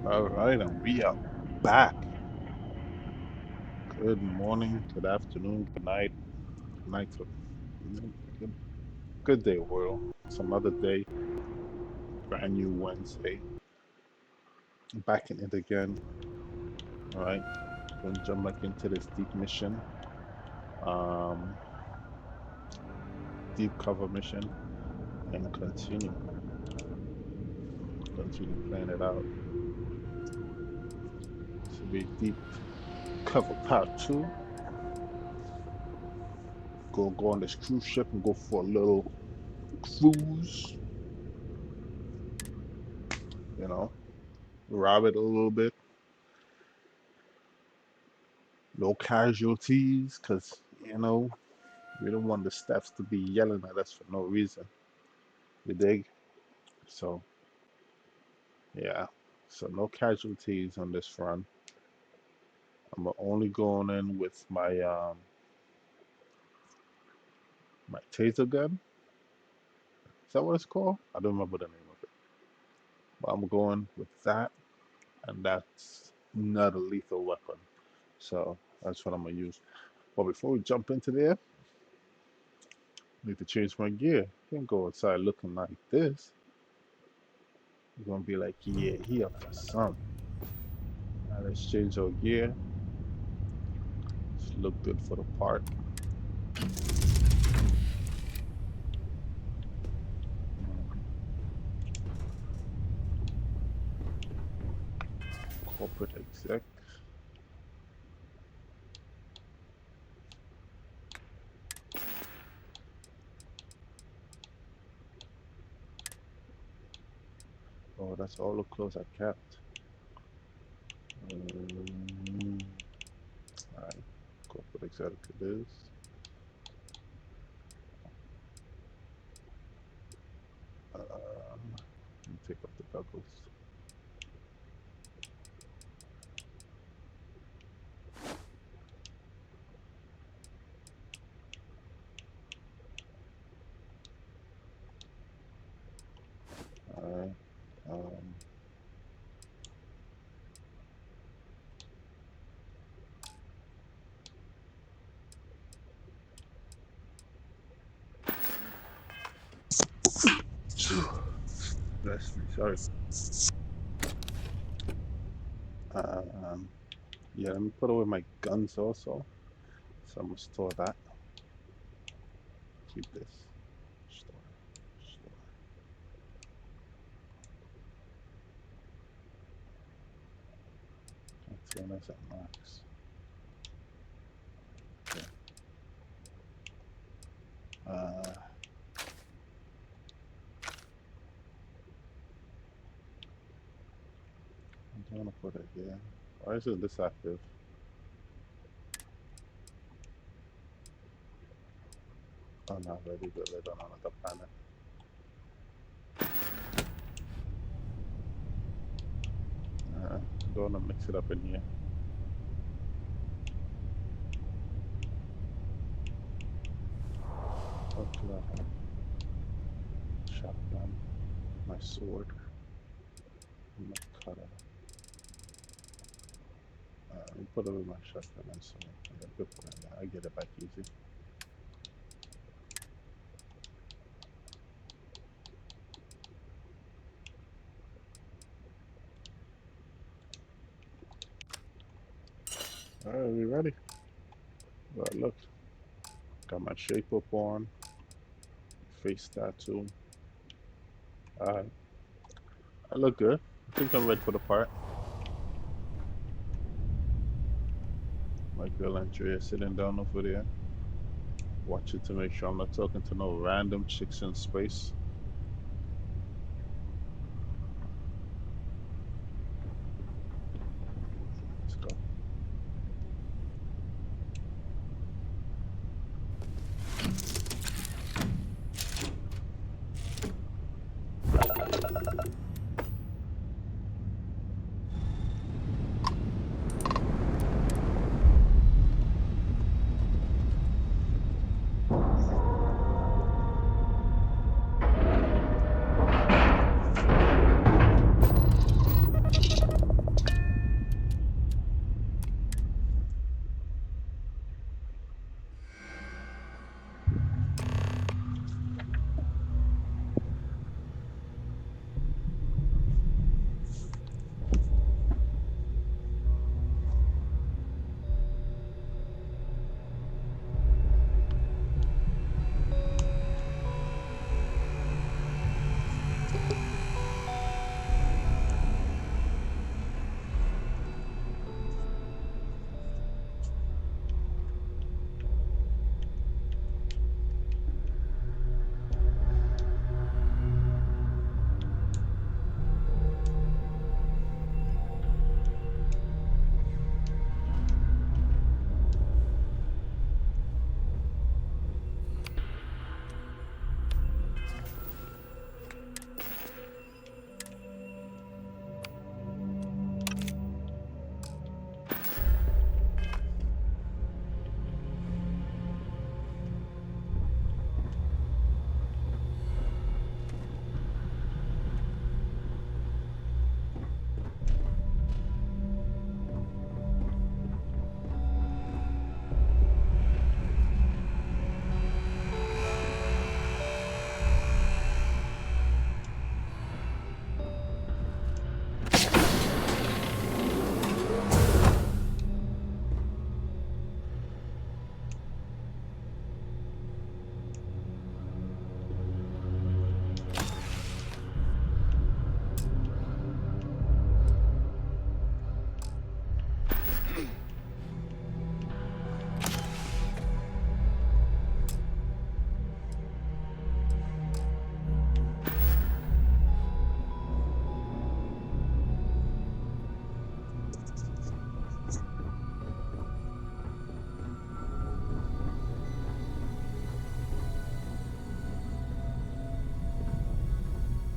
All right, and we are back. Good morning, good afternoon, good night. Good night to good, good day, world. It's another day, brand new Wednesday. Back in it again. All right, gonna jump back into this deep mission, um, deep cover mission, and continue playing it out. This will be deep cover part two. Go on this cruise ship and go for a little cruise. You know, rob it a little bit. No casualties, cause we don't want the staffs to be yelling at us for no reason. You dig? So yeah. So no casualties on this front. I'm only going in with my taser gun. Is that what it's called? I don't remember the name of it. But I'm going with that, and that's not a lethal weapon. So that's what I'm gonna use. But before we jump into there, I need to change my gear. Can't go outside looking like this. You're gonna be like, yeah, he up to something. Now let's change our gear. Let's look good for the part. Corporate exec. Oh, that's all the clothes I kept. Alright, corporate exec it is. Let me take off the goggles. Alright. Um, Bless me, sorry. Um, yeah, let me put away my guns also. So I'm gonna store that. Keep this. Store. Store. Containers at max. Okay. I don't want to put it here. Why is it this active? Oh no, already got it on another planet. I'm gonna mix it up in here. Do I have shotgun? My sword, my cutter. Let me put away my shotgun and sword. And then put it in there. I get it back easy. Alright, we ready? Well, look, got my shape up on, face tattoo. Alright, I look good. I think I'm ready for the part. My girl Andrea sitting down over there, watching to make sure I'm not talking to no random chicks in space. Let's go.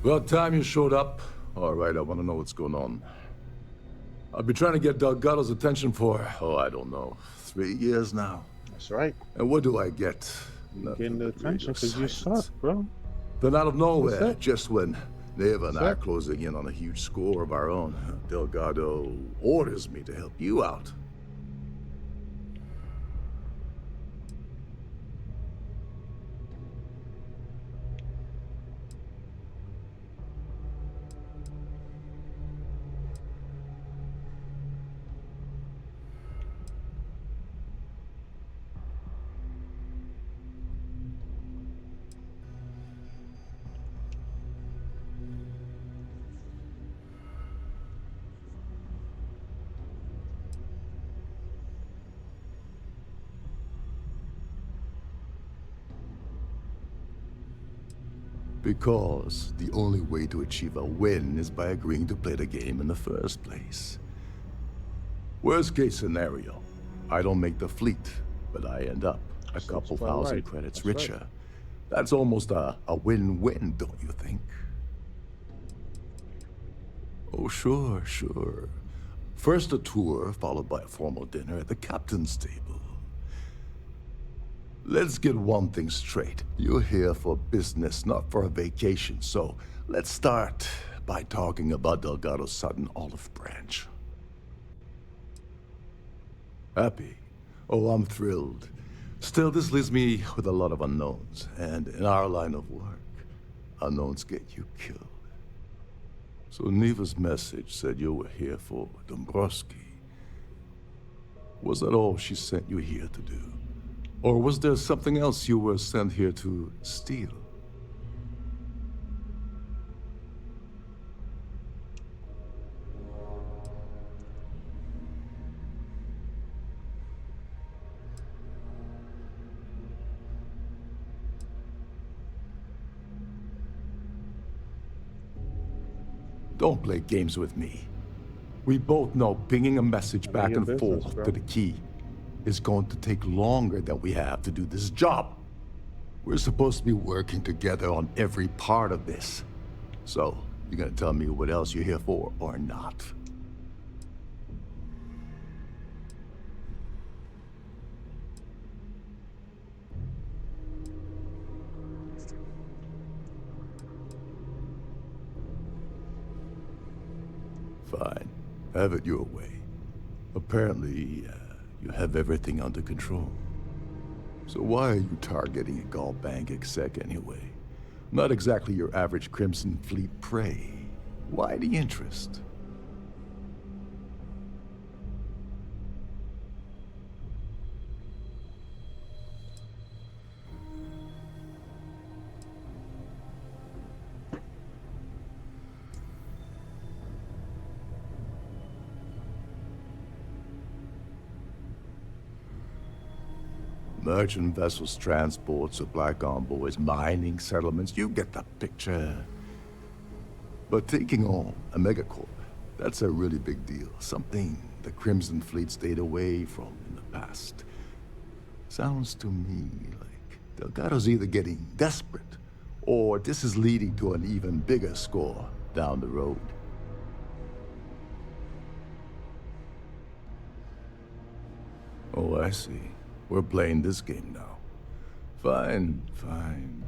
About time you showed up. All right, I want to know what's going on. I've been trying to get Delgado's attention for, oh, I don't know, 3 years now. That's right. And what do I get? You getting Nothing the but radio attention because you silence. suck, bro. Then out of That's nowhere, it. just when Neva and I are That's it. closing in on a huge score of our own, Delgado orders me to help you out. Because the only way to achieve a win is by agreeing to play the game in the first place. Worst case scenario, I don't make the fleet, but I end up a Sounds couple about thousand right. credits That's right. richer. That's almost a win-win, don't you think? Oh, sure, sure. First a tour, followed by a formal dinner at the captain's table. Let's get one thing straight. You're here for business, not for a vacation, so let's start by talking about Delgado's Sudden Olive Branch. Happy? Oh, I'm thrilled. Still, this leaves me with a lot of unknowns, and in our line of work, unknowns get you killed. So Neva's message said you were here for Dombrowski. Was that all she sent you here to do? Or was there something else you were sent here to steal? Don't play games with me. We both know pinging a message None of back your and business, forth to bro. the key is going to take longer than we have to do this job. We're supposed to be working together on every part of this. So, you gonna tell me what else you're here for or not? Fine. Have it your way. Apparently, you have everything under control. So why are you targeting a Gall Bank exec anyway? Not exactly your average Crimson Fleet prey. Why the interest? Merchant vessels, transports of black envoys, mining settlements, you get the picture. But taking on a megacorp, that's a really big deal. Something the Crimson Fleet stayed away from in the past. Sounds to me like Delgado's either getting desperate, or this is leading to an even bigger score down the road. Oh, I see. We're playing this game now. Fine, fine.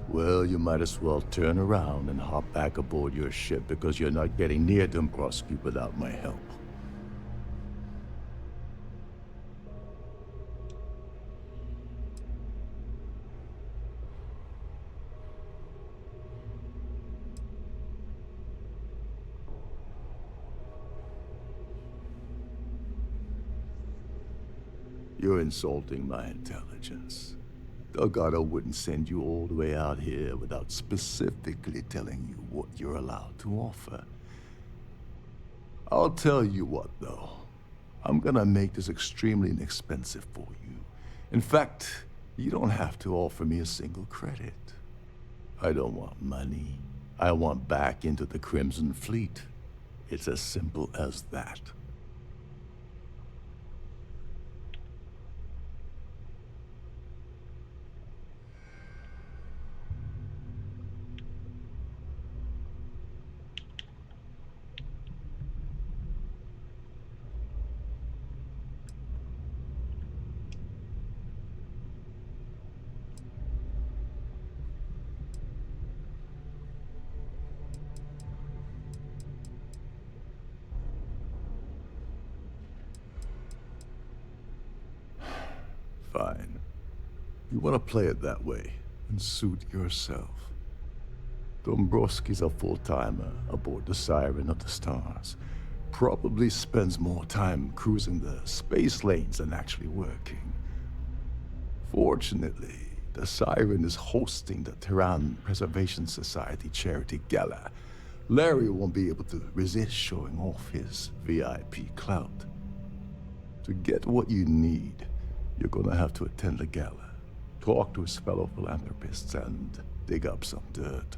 Well, you might as well turn around and hop back aboard your ship because you're not getting near Dombrowski without my help. You're insulting my intelligence. Delgado wouldn't send you all the way out here without specifically telling you what you're allowed to offer. I'll tell you what, though. I'm gonna make this extremely inexpensive for you. In fact, you don't have to offer me a single credit. I don't want money. I want back into the Crimson Fleet. It's as simple as that. Fine. You want to play it that way and suit yourself. Dombrowski's a full-timer aboard the Siren of the Stars. Probably spends more time cruising the space lanes than actually working. Fortunately, the Siren is hosting the Tehran Preservation Society charity gala. Larry won't be able to resist showing off his VIP clout. To get what you need, you're gonna have to attend the gala, talk to his fellow philanthropists, and dig up some dirt.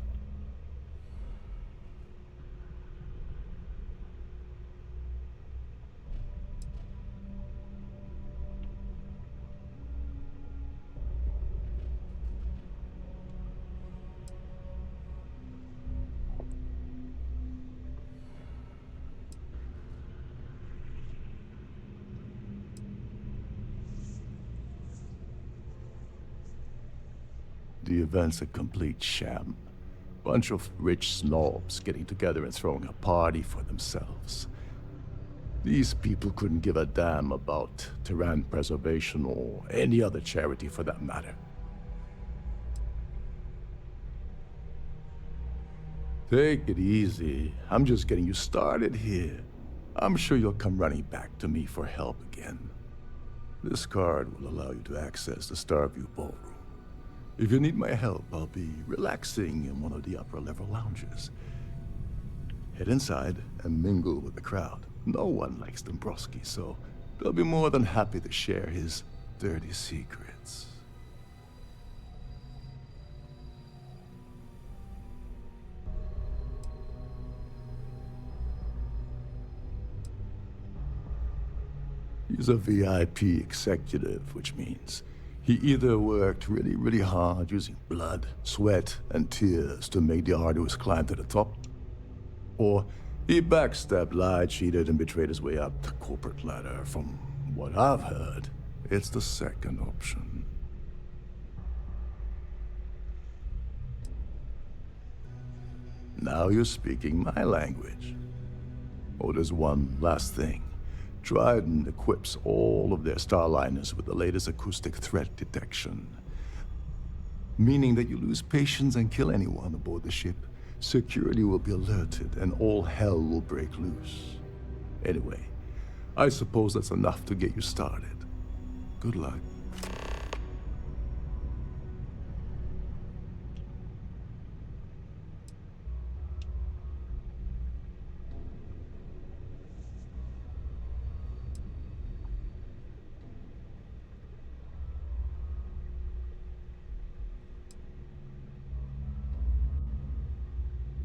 The event's a complete sham. Bunch of rich snobs getting together and throwing a party for themselves. These people couldn't give a damn about Terran preservation or any other charity for that matter. Take it easy. I'm just getting you started here. I'm sure you'll come running back to me for help again. This card will allow you to access the Starfield ballroom. If you need my help, I'll be relaxing in one of the upper-level lounges. Head inside and mingle with the crowd. No one likes Dombrowski, so they'll be more than happy to share his dirty secrets. He's a VIP executive, which means he either worked really, really hard using blood, sweat, and tears to make the arduous climb to the top, or he backstabbed, lied, cheated, and betrayed his way up the corporate ladder. From what I've heard, it's the second option. Now you're speaking my language. Oh, there's one last thing. Dryden equips all of their starliners with the latest acoustic threat detection. Meaning that you lose patience and kill anyone aboard the ship, security will be alerted and all hell will break loose. Anyway, I suppose that's enough to get you started. Good luck.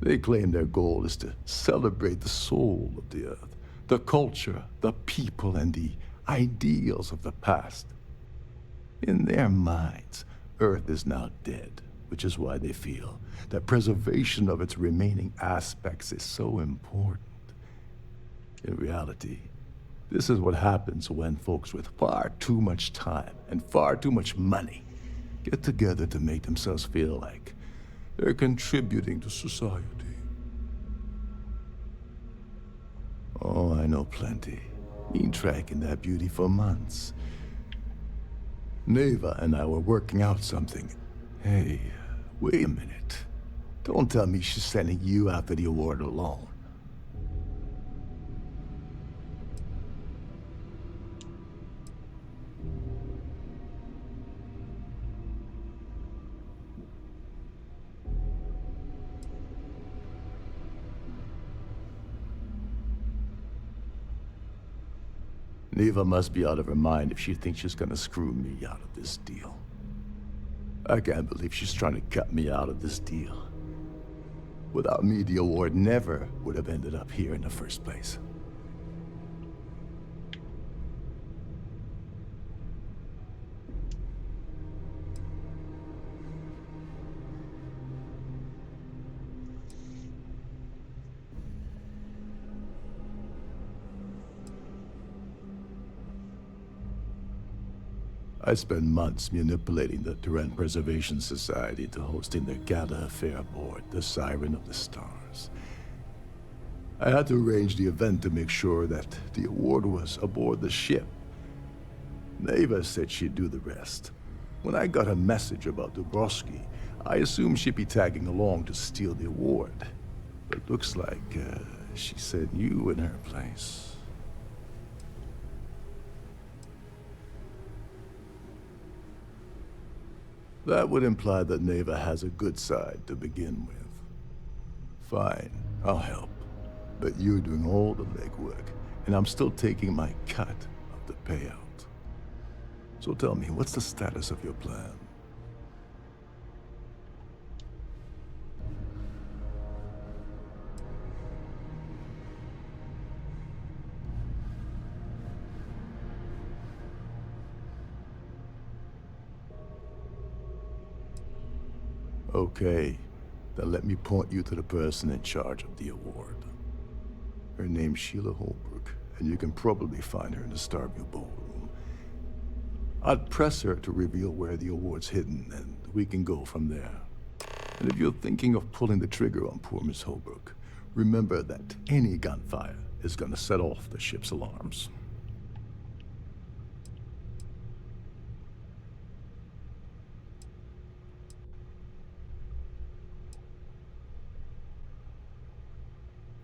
They claim their goal is to celebrate the soul of the Earth, the culture, the people, and the ideals of the past. In their minds, Earth is now dead, which is why they feel that preservation of its remaining aspects is so important. In reality, this is what happens when folks with far too much time and far too much money get together to make themselves feel like they're contributing to society. Oh, I know plenty. Been tracking that beauty for months. Neva and I were working out something. Hey, wait a minute. Don't tell me she's sending you after the award alone. Neva must be out of her mind if she thinks she's gonna screw me out of this deal. I can't believe she's trying to cut me out of this deal. Without me, the award never would have ended up here in the first place. I spent months manipulating the Terran Preservation Society to hosting their gala affair aboard the Siren of the Stars. I had to arrange the event to make sure that the award was aboard the ship. Neva said she'd do the rest. When I got a message about Dubrovsky, I assumed she'd be tagging along to steal the award. But looks like she said you in her place. That would imply that Neva has a good side to begin with. Fine, I'll help. But you're doing all the legwork, and I'm still taking my cut of the payout. So tell me, what's the status of your plan? Okay, then let me point you to the person in charge of the award. Her name's Sheila Holbrook, and you can probably find her in the Starfield ballroom. I'd press her to reveal where the award's hidden and we can go from there. And if you're thinking of pulling the trigger on poor Miss Holbrook, remember that any gunfire is gonna set off the ship's alarms.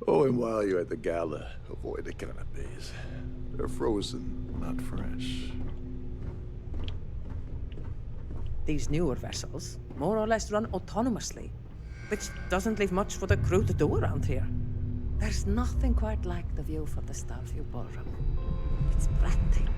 Oh, and while you're at the gala, avoid the canapes. They're frozen, not fresh. These newer vessels more or less run autonomously, which doesn't leave much for the crew to do around here. There's nothing quite like the view from the Starfield ballroom. It's breathtaking.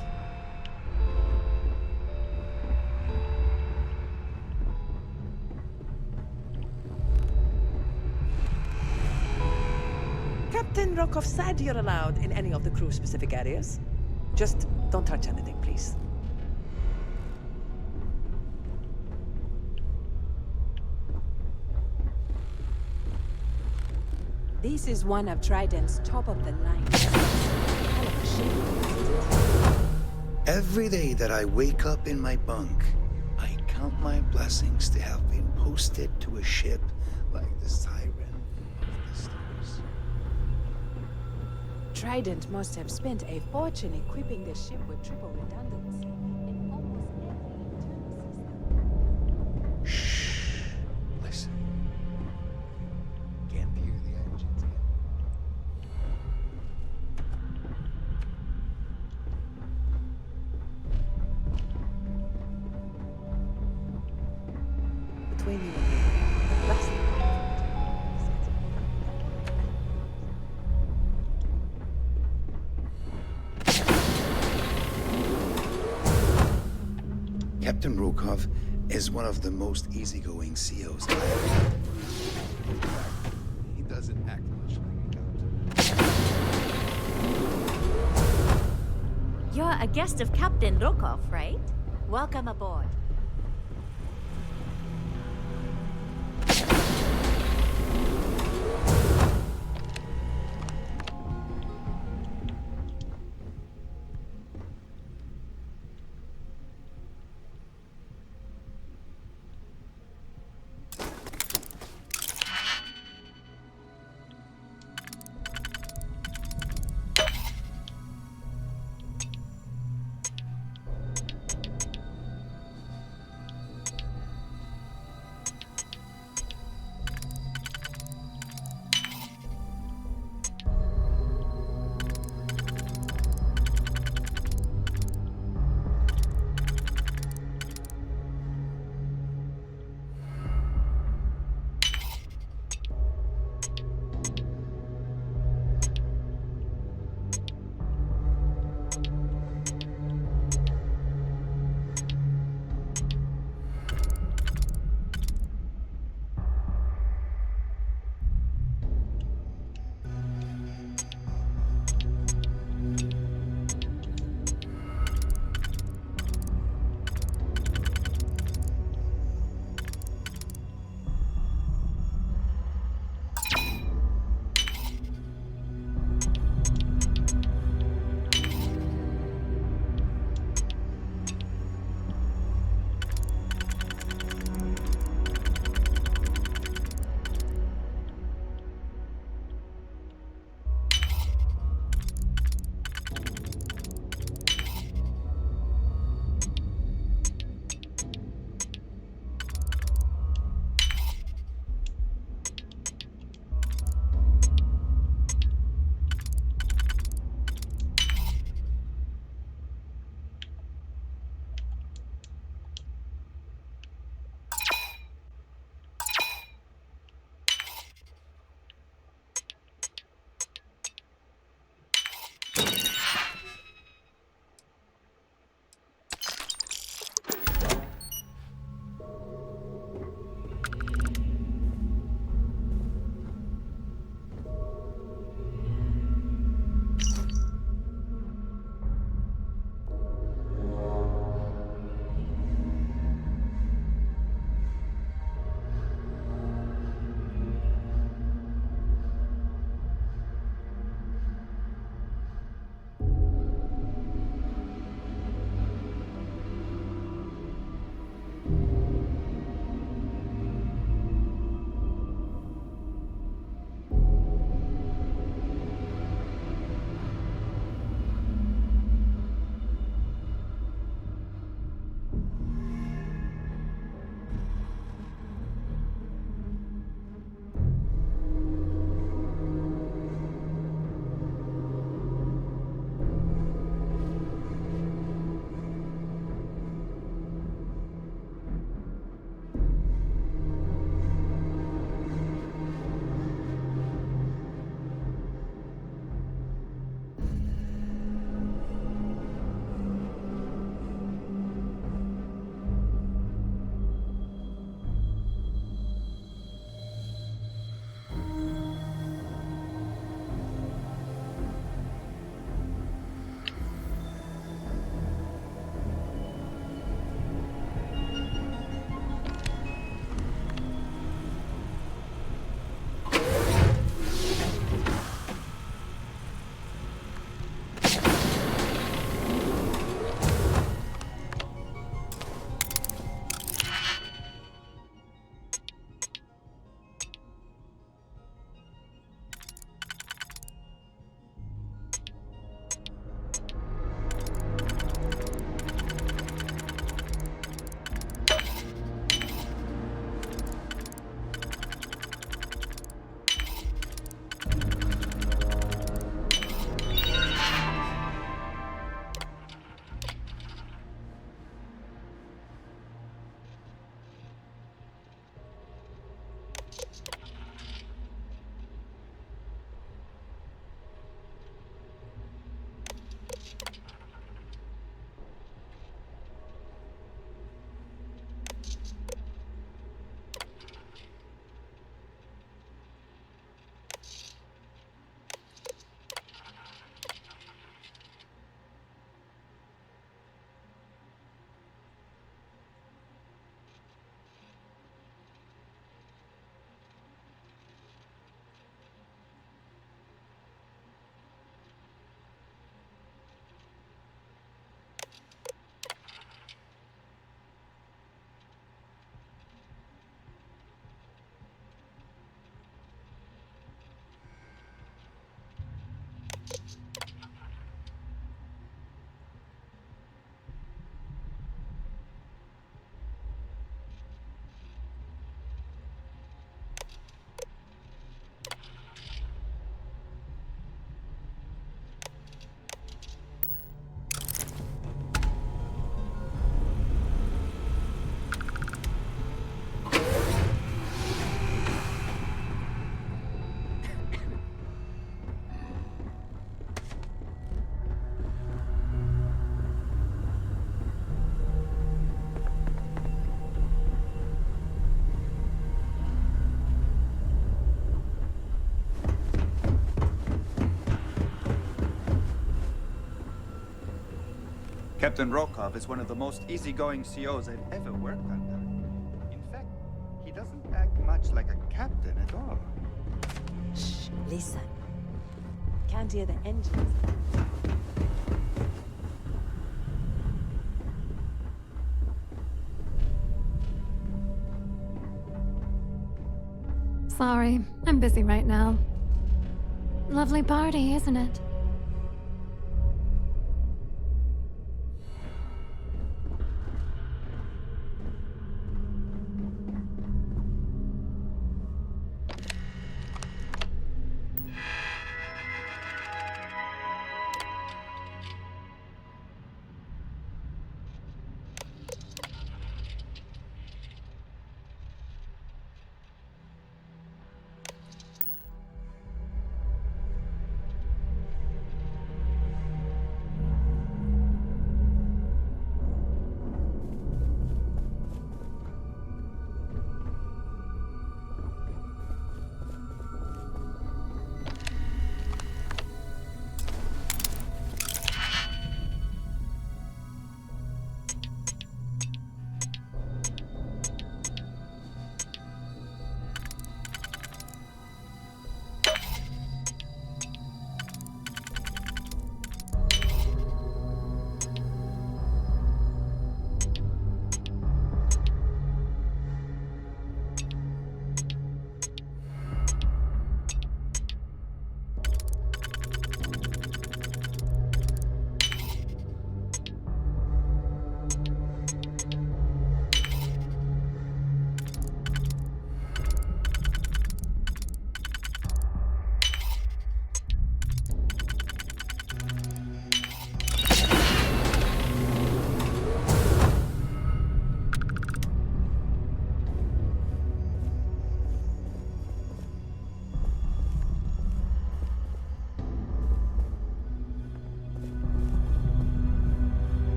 Captain Rokov said you're allowed in any of the crew-specific areas. Just don't touch anything, please. This is one of Trident's top-of-the-line. Hell of a ship. Every day that I wake up in my bunk, I count my blessings to have been posted to a ship like the Siren of the Stars. Trident must have spent a fortune equipping the ship with triple redundancy in almost every internal system. Shh. Listen. Can't hear the engines yet. Between you and me, the last thing Captain Rokov is one of the most easygoing COs I have met. He doesn't act much like a captain. You're a guest of Captain Rokov, right? Welcome aboard. Captain Rokov is one of the most easygoing COs I've ever worked under. In fact, he doesn't act much like a captain at all. Shh, listen. Can't hear the engines. Sorry, I'm busy right now. Lovely party, isn't it?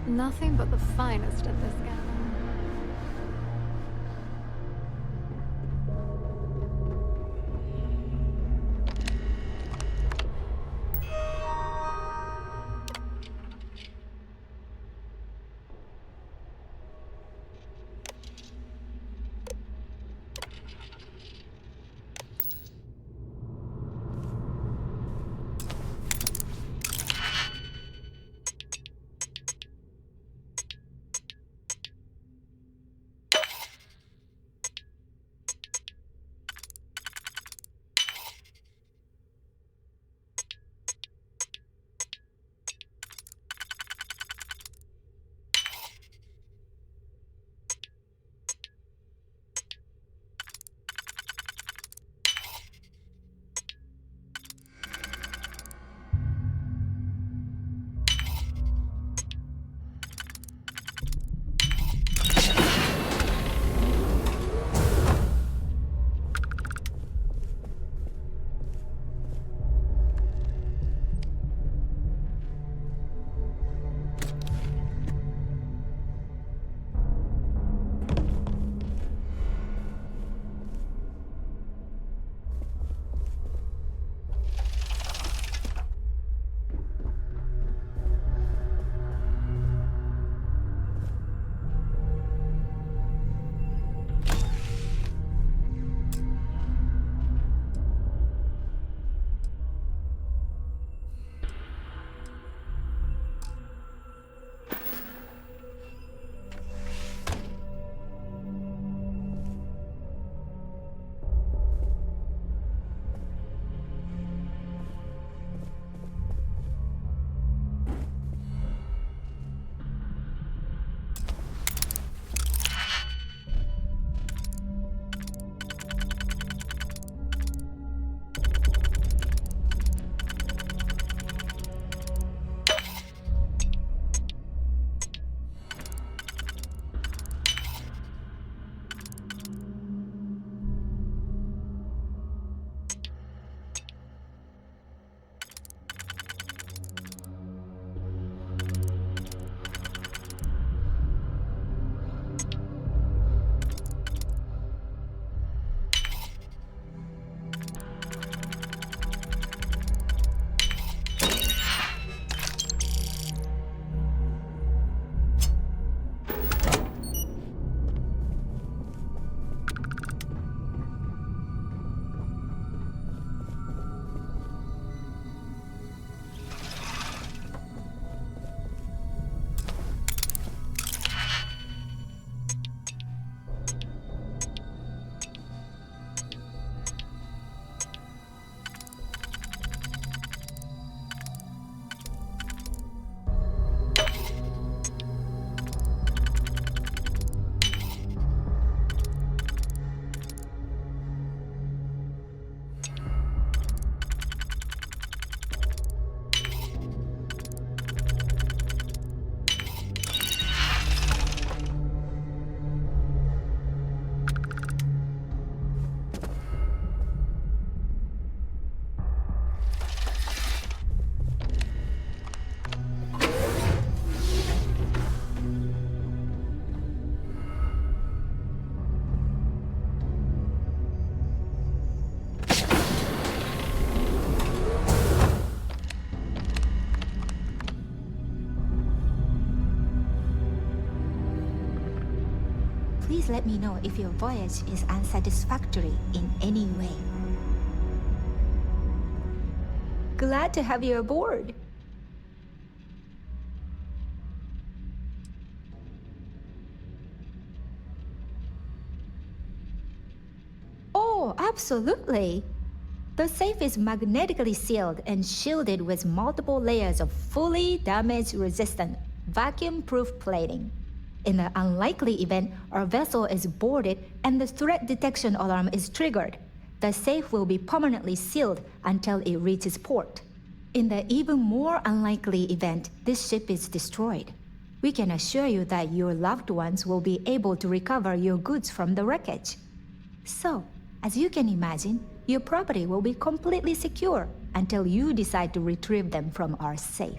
Nothing but the finest at this gathering. Please let me know if your voyage is unsatisfactory in any way. Glad to have you aboard. Oh, absolutely. The safe is magnetically sealed and shielded with multiple layers of fully damage-resistant, vacuum-proof plating. In the unlikely event our vessel is boarded and the threat detection alarm is triggered, the safe will be permanently sealed until it reaches port. In the even more unlikely event this ship is destroyed, we can assure you that your loved ones will be able to recover your goods from the wreckage. So, as you can imagine, your property will be completely secure until you decide to retrieve them from our safe.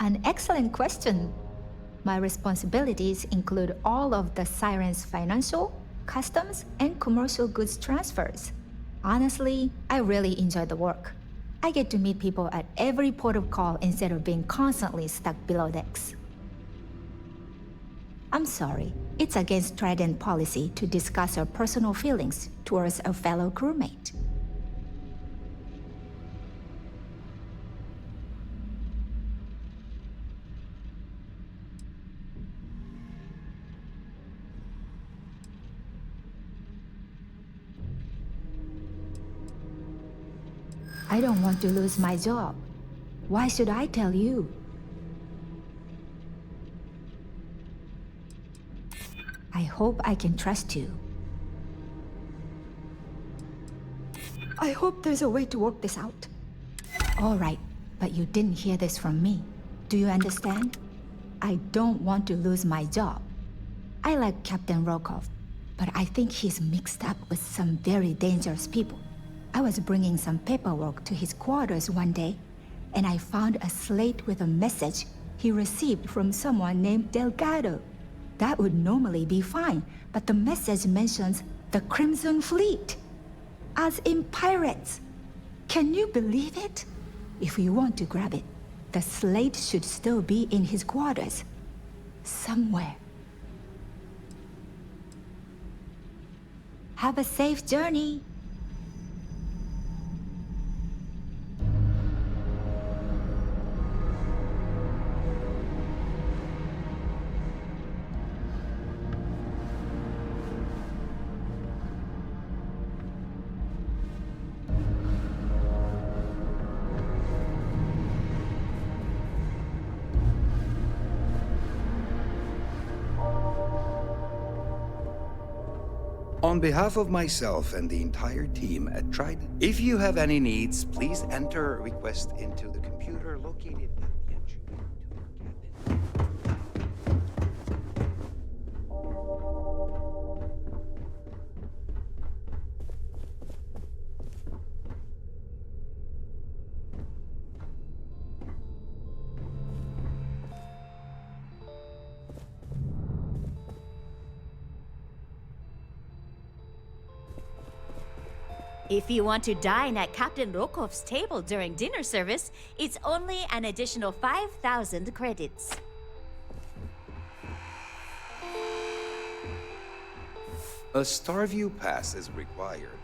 An excellent question. My responsibilities include all of the Siren's financial, customs, and commercial goods transfers. Honestly, I really enjoy the work. I get to meet people at every port of call instead of being constantly stuck below decks. I'm sorry, it's against Trident policy to discuss our personal feelings towards a fellow crewmate. I don't want to lose my job. Why should I tell you? I hope I can trust you. I hope there's a way to work this out. All right, but you didn't hear this from me. Do you understand? I don't want to lose my job. I like Captain Rokov, but I think he's mixed up with some very dangerous people. I was bringing some paperwork to his quarters one day, and I found a slate with a message he received from someone named Delgado. That would normally be fine, but the message mentions the Crimson Fleet, as in pirates. Can you believe it? If you want to grab it, the slate should still be in his quarters. Somewhere. Have a safe journey. On behalf of myself and the entire team at Trident, if you have any needs, please enter a request into the computer located at the entry to your cabin. If you want to dine at Captain Rokov's table during dinner service, it's only an additional 5,000 credits. A Starview pass is required.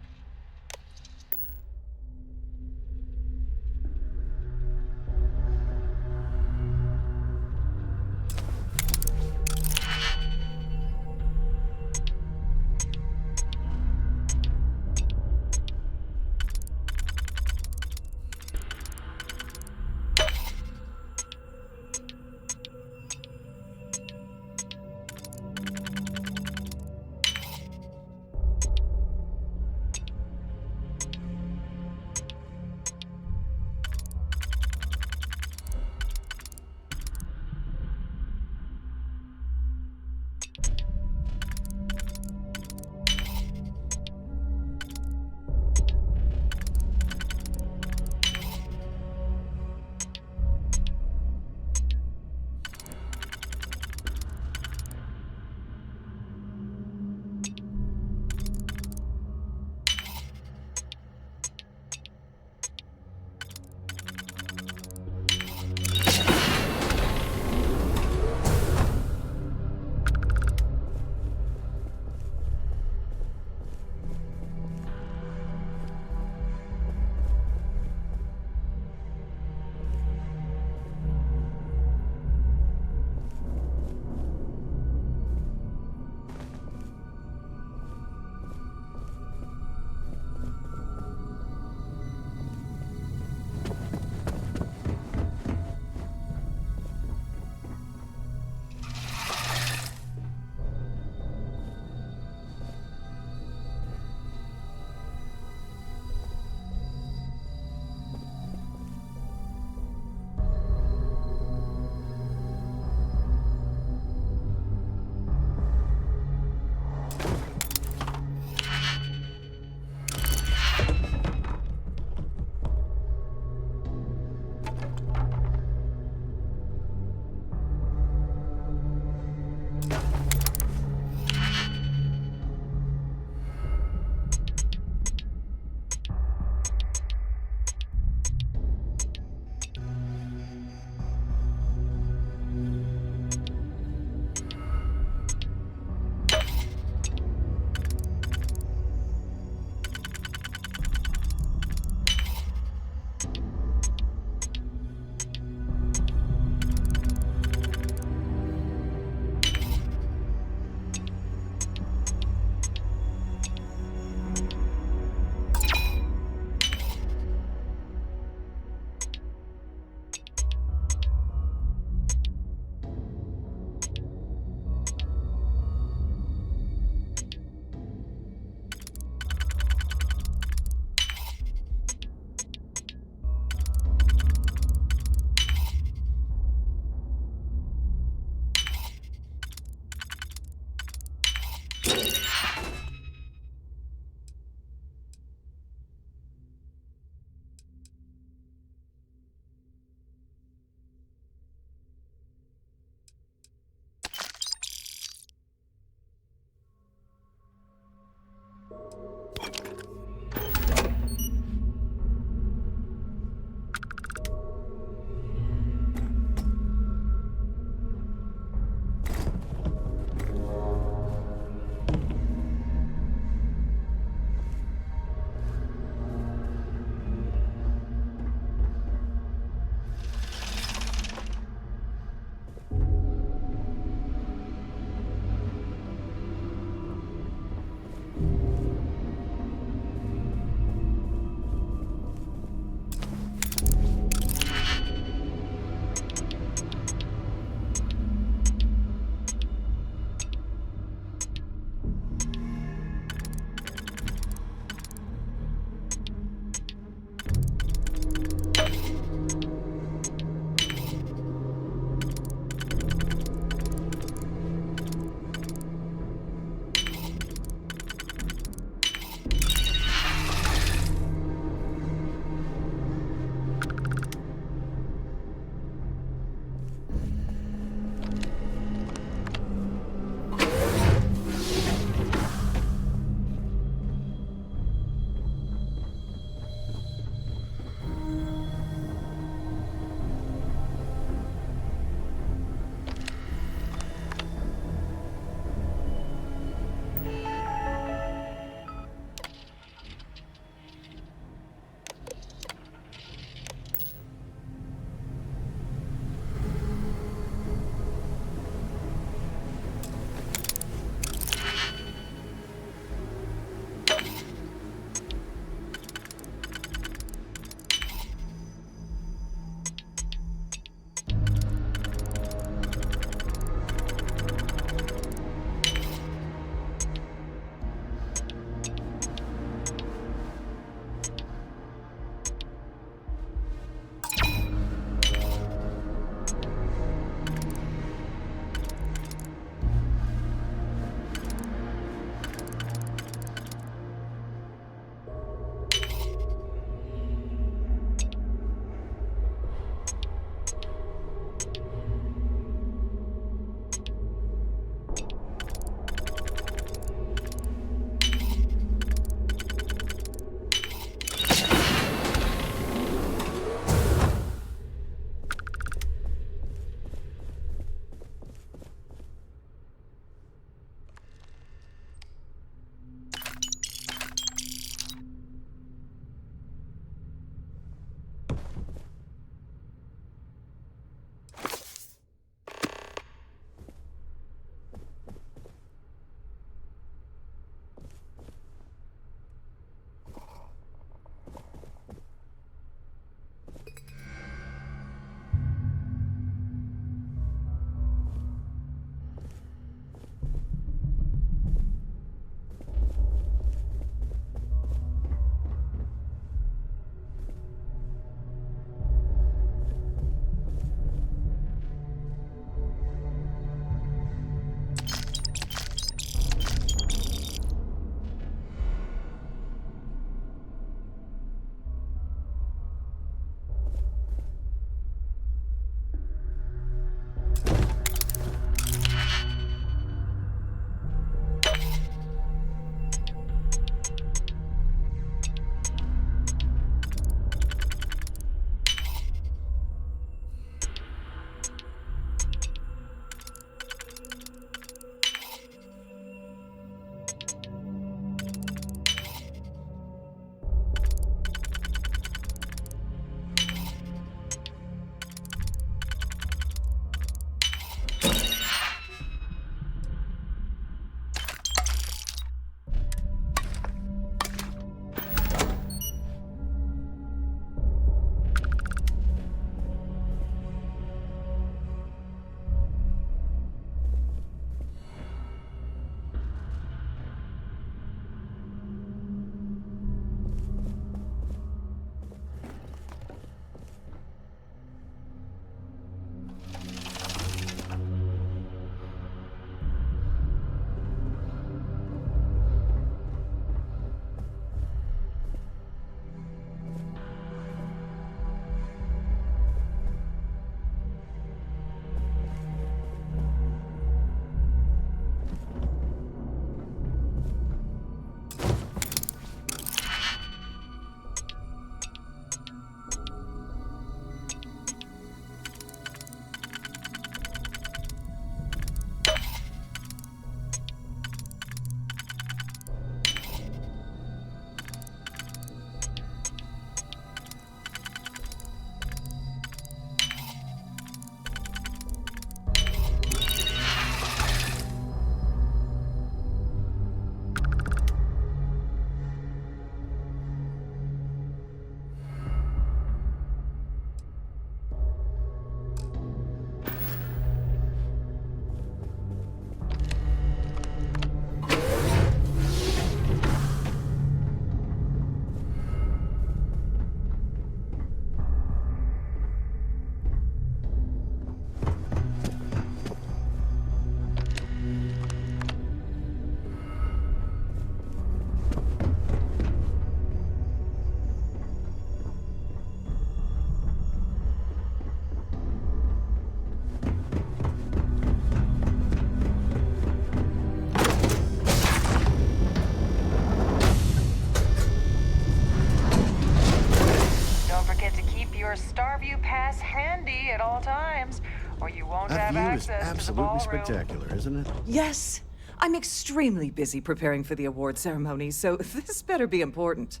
Starview Pass handy at all times, or you won't That have view is access to the absolutely ballroom. spectacular, isn't it? Yes. I'm extremely busy preparing for the award ceremony, so this better be important.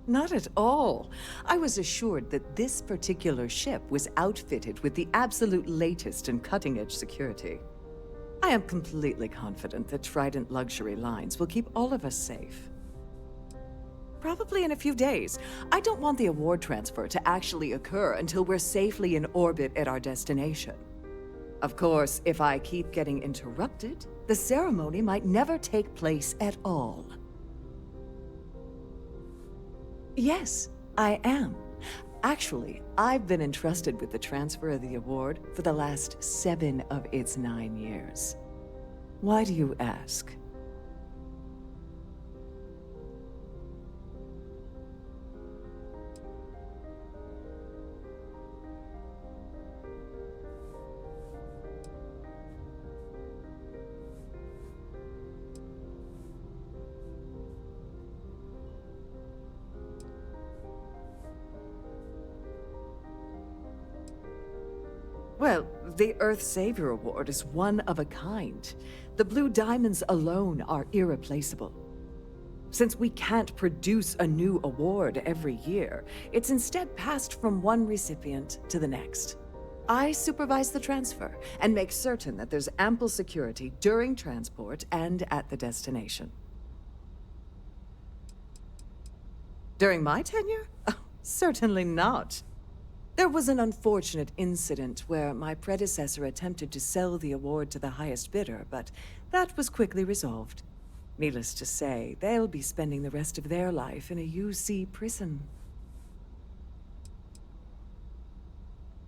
Not at all. I was assured that this particular ship was outfitted with the absolute latest and cutting-edge security. I am completely confident that Trident Luxury Lines will keep all of us safe. Probably in a few days. I don't want the award transfer to actually occur until we're safely in orbit at our destination. Of course, if I keep getting interrupted, the ceremony might never take place at all. Yes, I am. Actually, I've been entrusted with the transfer of the award for the last 7 of its 9 years. Why do you ask? Well, the Earth Savior Award is one of a kind. The blue diamonds alone are irreplaceable. Since we can't produce a new award every year, it's instead passed from one recipient to the next. I supervise the transfer and make certain that there's ample security during transport and at the destination. During my tenure? Oh, certainly not. There was an unfortunate incident where my predecessor attempted to sell the award to the highest bidder, but that was quickly resolved. Needless to say, they'll be spending the rest of their life in a UC prison.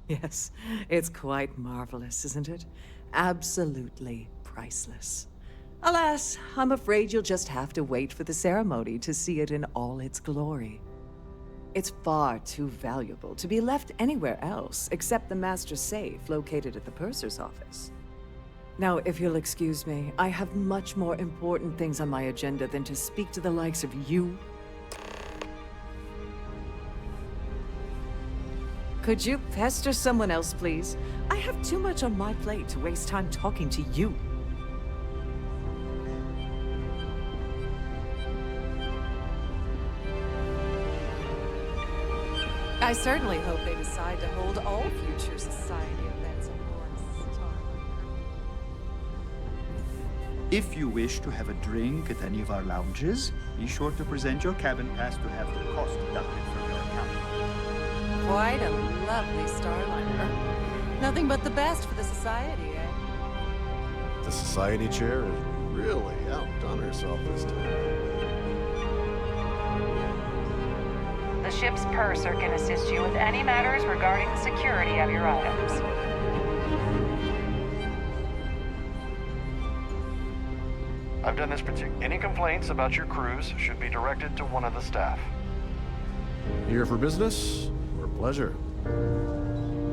Yes, it's quite marvelous, isn't it? Absolutely priceless. Alas, I'm afraid you'll just have to wait for the ceremony to see it in all its glory. It's far too valuable to be left anywhere else except the master safe located at the purser's office. Now, if you'll excuse me, I have much more important things on my agenda than to speak to the likes of you. Could you pester someone else, please? I have too much on my plate to waste time talking to you. I certainly hope they decide to hold all future society events aboard Starfield. If you wish to have a drink at any of our lounges, be sure to present your cabin pass to have the cost deducted from your account. Quite a lovely starliner. Nothing but the best for the society, eh? The society chair has really outdone herself this time. The ship's purser can assist you with any matters regarding the security of your items. I've done this any complaints about your cruise should be directed to one of the staff. Here for business or pleasure?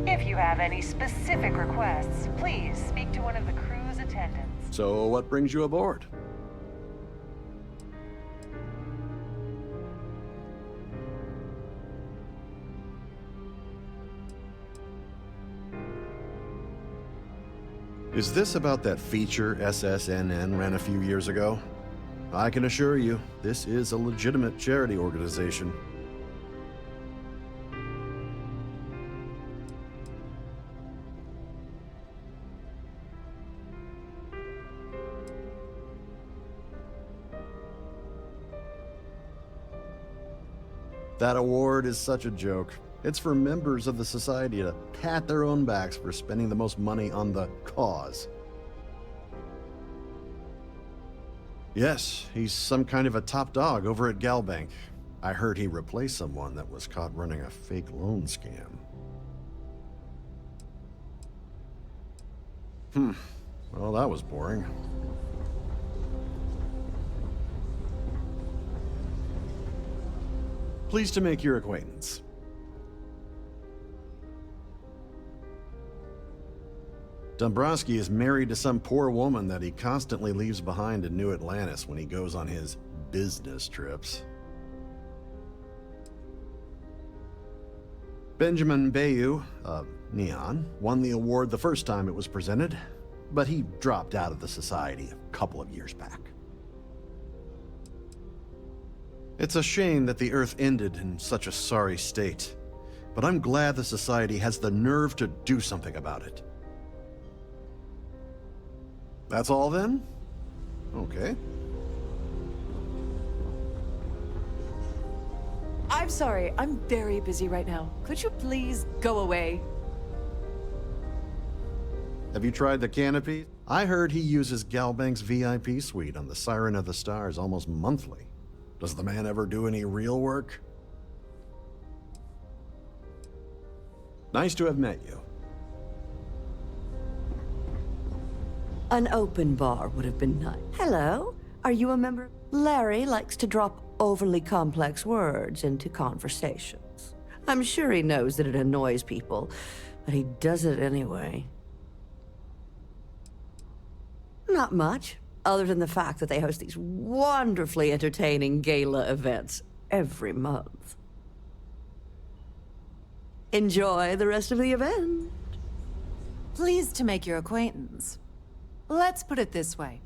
If you have any specific requests, please speak to one of the cruise attendants. So what brings you aboard? Is this about that feature SSNN ran a few years ago? I can assure you, this is a legitimate charity organization. That award is such a joke. It's for members of the society to pat their own backs for spending the most money on the cause. Yes, he's some kind of a top dog over at Galbank. I heard he replaced someone that was caught running a fake loan scam. Well, that was boring. Pleased to make your acquaintance. Dombrowski is married to some poor woman that he constantly leaves behind in New Atlantis when he goes on his business trips. Benjamin Bayou, of Neon, won the award the first time it was presented, but he dropped out of the society a couple of years back. It's a shame that the Earth ended in such a sorry state, but I'm glad the society has the nerve to do something about it. That's all then? Okay. I'm sorry, I'm very busy right now. Could you please go away? Have you tried the canopy? I heard he uses Galbank's VIP suite on the Siren of the Stars almost monthly. Does the man ever do any real work? Nice to have met you. An open bar would have been nice. Hello, are you a member? Larry likes to drop overly complex words into conversations. I'm sure he knows that it annoys people, but he does it anyway. Not much, other than the fact that they host these wonderfully entertaining gala events every month. Enjoy the rest of the event. Pleased to make your acquaintance. Let's put it this way.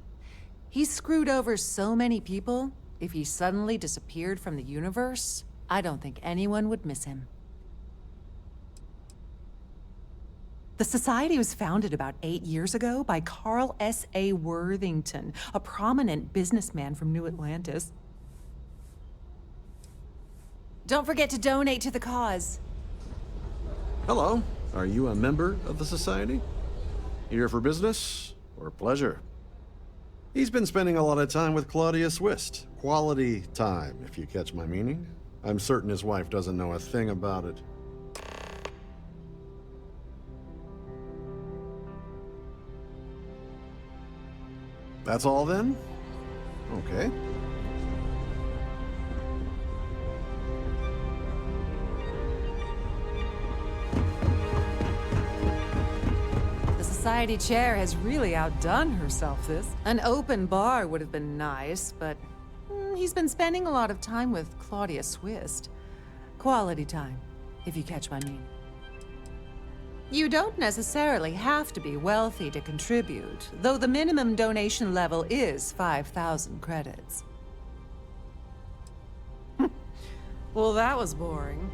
He's screwed over so many people, if he suddenly disappeared from the universe, I don't think anyone would miss him. The Society was founded about 8 years ago by Carl S.A. Worthington, a prominent businessman from New Atlantis. Don't forget to donate to the cause. Hello, are you a member of the Society? Here for business or pleasure? He's been spending a lot of time with Claudia Swist. Quality time, if you catch my meaning. I'm certain his wife doesn't know a thing about it. That's all then? Okay. The Society chair has really outdone herself this. An open bar would have been nice, but he's been spending a lot of time with Claudia Swist. Quality time, if you catch my meaning. You don't necessarily have to be wealthy to contribute, though the minimum donation level is 5,000 credits. Well, that was boring.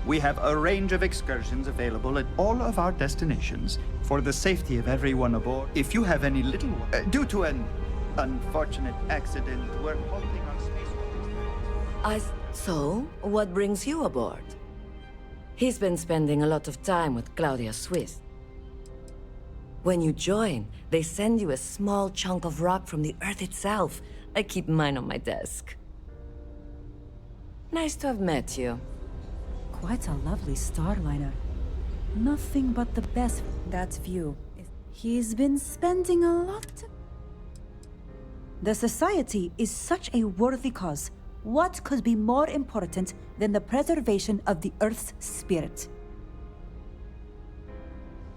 We have a range of excursions available at all of our destinations for the safety of everyone aboard. If you have any little one, due to an unfortunate accident, we're halting our spacewalk. So, what brings you aboard? He's been spending a lot of time with Claudia Swist. When you join, they send you a small chunk of rock from the Earth itself. I keep mine on my desk. Nice to have met you. Quite a lovely starliner. Nothing but the best. That view. He's been spending a lot. The Society is such a worthy cause. What could be more important than the preservation of the Earth's spirit?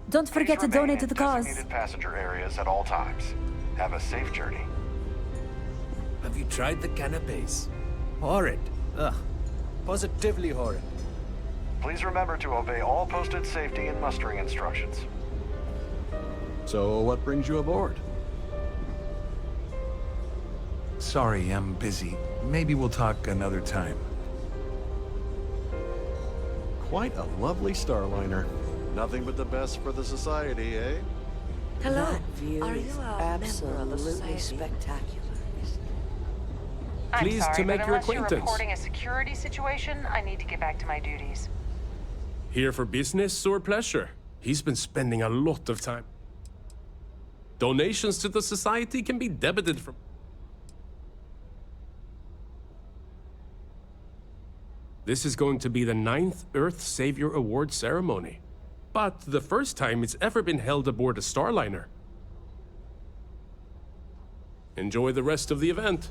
Don't forget to donate to the cause. Designated passenger areas at all times. Have a safe journey. Have you tried the canapes? Horrid. Ugh. Positively horrid. Please remember to obey all posted safety and mustering instructions. So, what brings you aboard? Sorry, I'm busy. Maybe we'll talk another time. Quite a lovely starliner. Nothing but the best for the Society, eh? Hello. That view Are is you a absolutely member of the Society? spectacular. I'm Pleased sorry, to make but your unless you're acquaintance. reporting a security situation, I need to get back to my duties. Here for business or pleasure? He's been spending a lot of time. Donations to the Society can be debited from... This is going to be the 9th Earth Savior Award ceremony, but the first time it's ever been held aboard a starliner. Enjoy the rest of the event.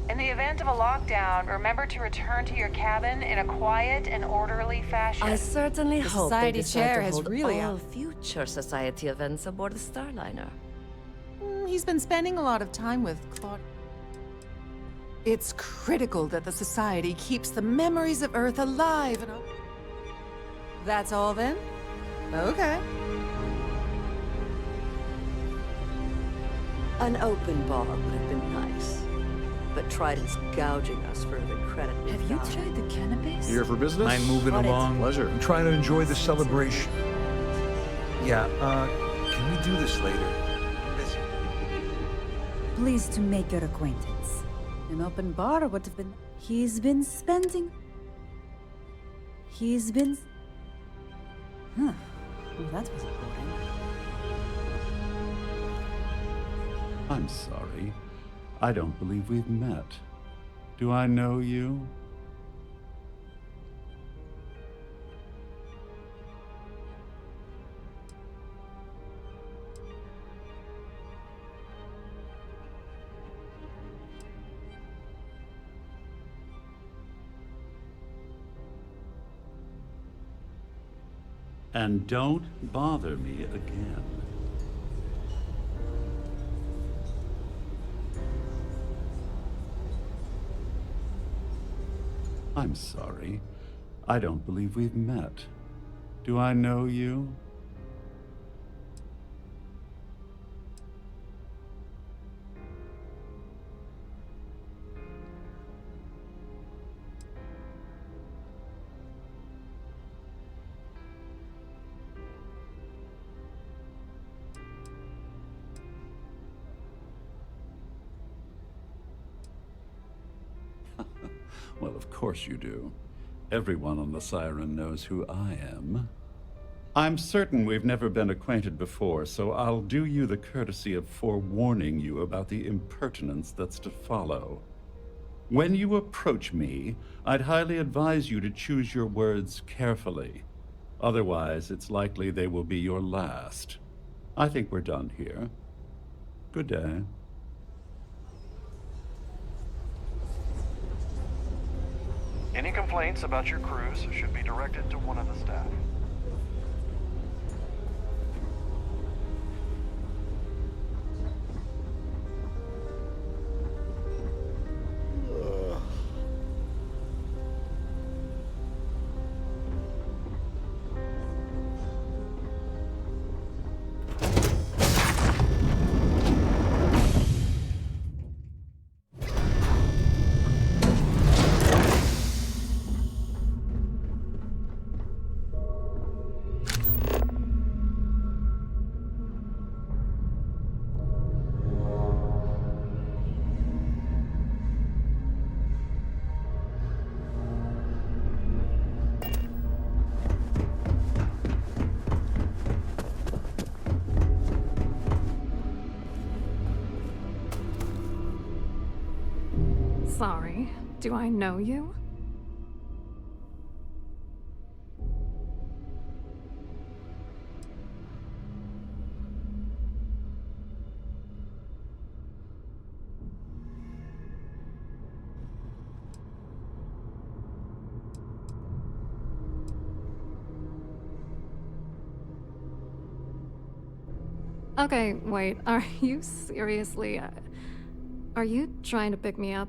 In the event of a lockdown, remember to return to your cabin in a quiet and orderly fashion. I certainly The hope Society they decide chair to has hold really all future Society events aboard the Starliner. He's been spending a lot of time with Claude. It's critical that the Society keeps the memories of Earth alive and That's all then? Okay. An open bar would have been nice, but Trident's gouging us for every credit. Have you tried the cannabis? Here for business? I'm moving What is- along. Pleasure. I'm trying to enjoy the celebration. Yeah, can we do this later? Busy. Pleased to make your acquaintance. An open bar would have been... He's been... Huh. Well, that was boring. I'm sorry. I don't believe we've met. Do I know you? And don't bother me again. I'm sorry. I don't believe we've met. Do I know you? Well, of course you do. Everyone on the Siren knows who I am. I'm certain we've never been acquainted before, so I'll do you the courtesy of forewarning you about the impertinence that's to follow. When you approach me, I'd highly advise you to choose your words carefully. Otherwise, it's likely they will be your last. I think we're done here. Good day. Any complaints about your cruise should be directed to one of the staff. Sorry, do I know you? Okay, wait, are you seriously, are you trying to pick me up?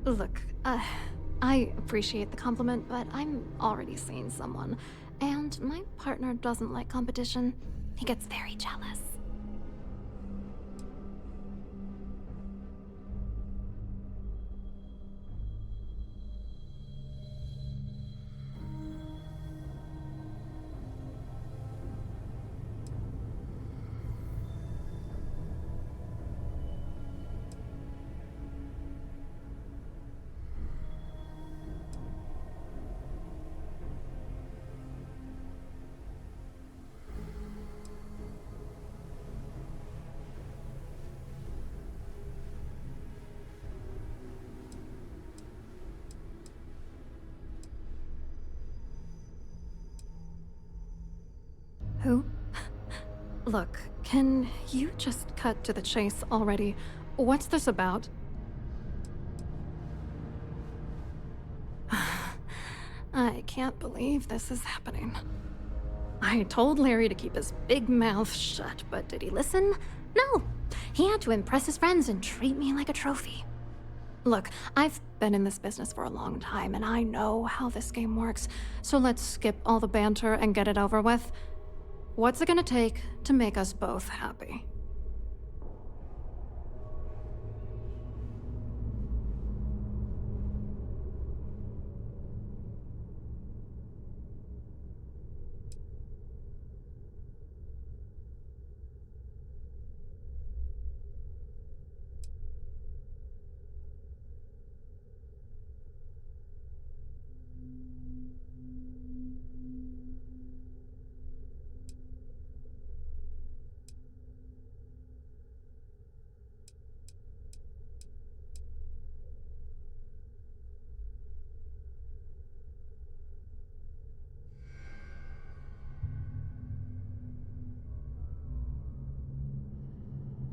Look, I appreciate the compliment, but I'm already seeing someone, and my partner doesn't like competition. He gets very jealous. Look, can you just cut to the chase already? What's this about? I can't believe this is happening. I told Larry to keep his big mouth shut, but did he listen? No! He had to impress his friends and treat me like a trophy. Look, I've been in this business for a long time, and I know how this game works, so let's skip all the banter and get it over with. What's it gonna take to make us both happy?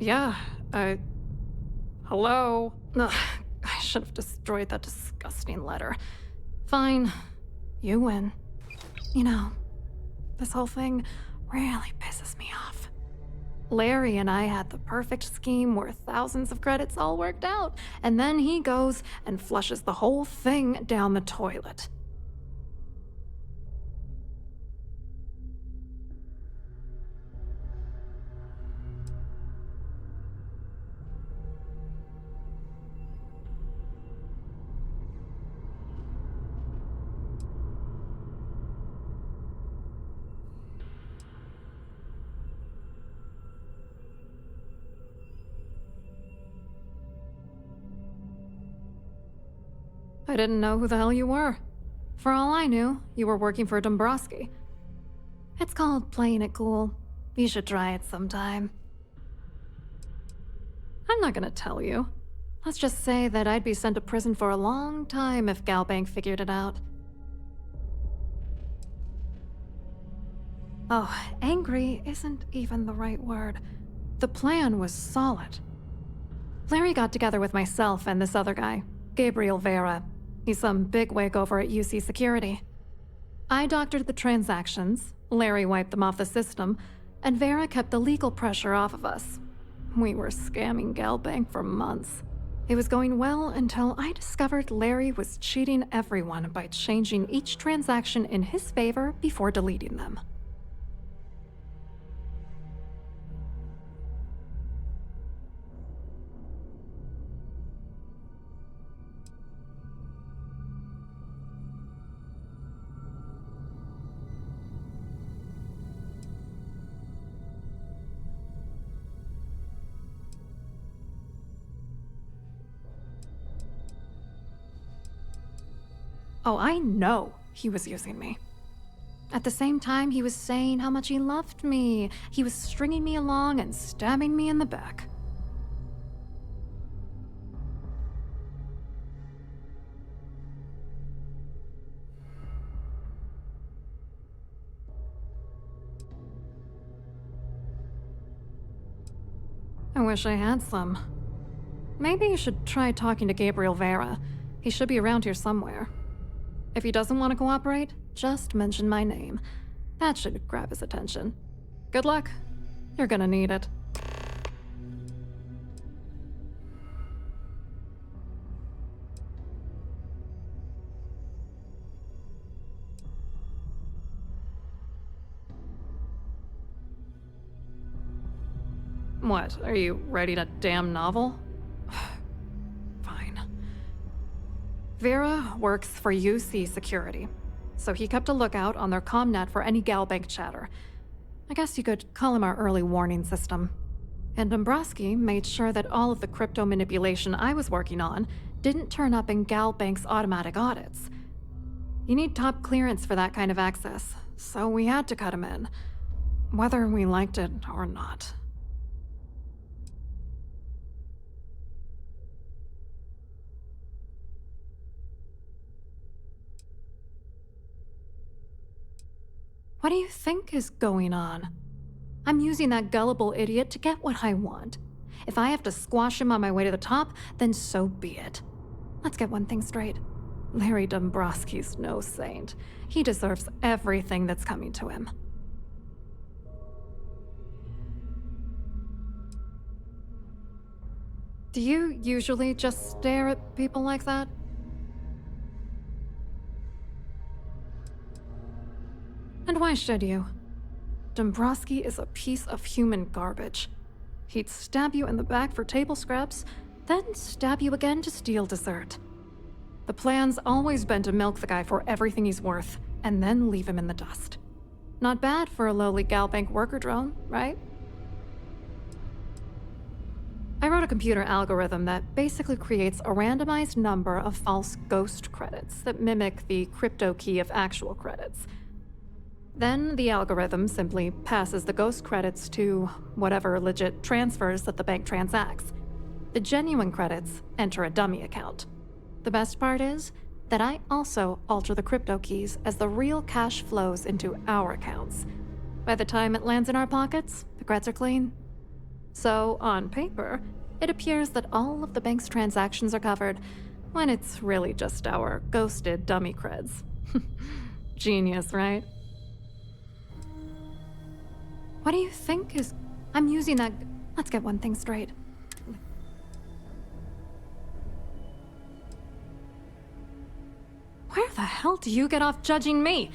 Yeah, hello? Ugh, I should have destroyed that disgusting letter. Fine, you win. You know, this whole thing really pisses me off. Larry and I had the perfect scheme worth thousands of credits all worked out, and then he goes and flushes the whole thing down the toilet. I didn't know who the hell you were. For all I knew, you were working for Dombrowski. It's called playing it cool. You should try it sometime. I'm not gonna tell you. Let's just say that I'd be sent to prison for a long time if Galbank figured it out. Oh, angry isn't even the right word. The plan was solid. Larry got together with myself and this other guy, Gabriel Vera. He's some bigwig over at UC Security. I doctored the transactions, Larry wiped them off the system, and Vera kept the legal pressure off of us. We were scamming Galbank for months. It was going well until I discovered Larry was cheating everyone by changing each transaction in his favor before deleting them. Oh, I know he was using me. At the same time, he was saying how much he loved me. He was stringing me along and stabbing me in the back. I wish I had some. Maybe you should try talking to Gabriel Vera. He should be around here somewhere. If he doesn't want to cooperate, just mention my name. That should grab his attention. Good luck. You're gonna need it. What, are you writing a damn novel? Fine. Vera works for UC Security, so he kept a lookout on their commnet for any Galbank chatter. I guess you could call him our early warning system. And Dombrowski made sure that all of the crypto manipulation I was working on didn't turn up in Galbank's automatic audits. You need top clearance for that kind of access, so we had to cut him in, whether we liked it or not. What do you think is going on? I'm using that gullible idiot to get what I want. If I have to squash him on my way to the top, then so be it. Let's get one thing straight. Larry Dombrowski's no saint. He deserves everything that's coming to him. Do you usually just stare at people like that? And why should you? Dombrowski is a piece of human garbage. He'd stab you in the back for table scraps, then stab you again to steal dessert. The plan's always been to milk the guy for everything he's worth, and then leave him in the dust. Not bad for a lowly Galbank worker drone, right? I wrote a computer algorithm that basically creates a randomized number of false ghost credits that mimic the crypto key of actual credits. Then the algorithm simply passes the ghost credits to whatever legit transfers that the bank transacts. The genuine credits enter a dummy account. The best part is that I also alter the crypto keys as the real cash flows into our accounts. By the time it lands in our pockets, the creds are clean. So, on paper, it appears that all of the bank's transactions are covered, when it's really just our ghosted dummy creds. Genius, right? What do you think is... I'm using that... Let's get one thing straight. Where the hell do you get off judging me?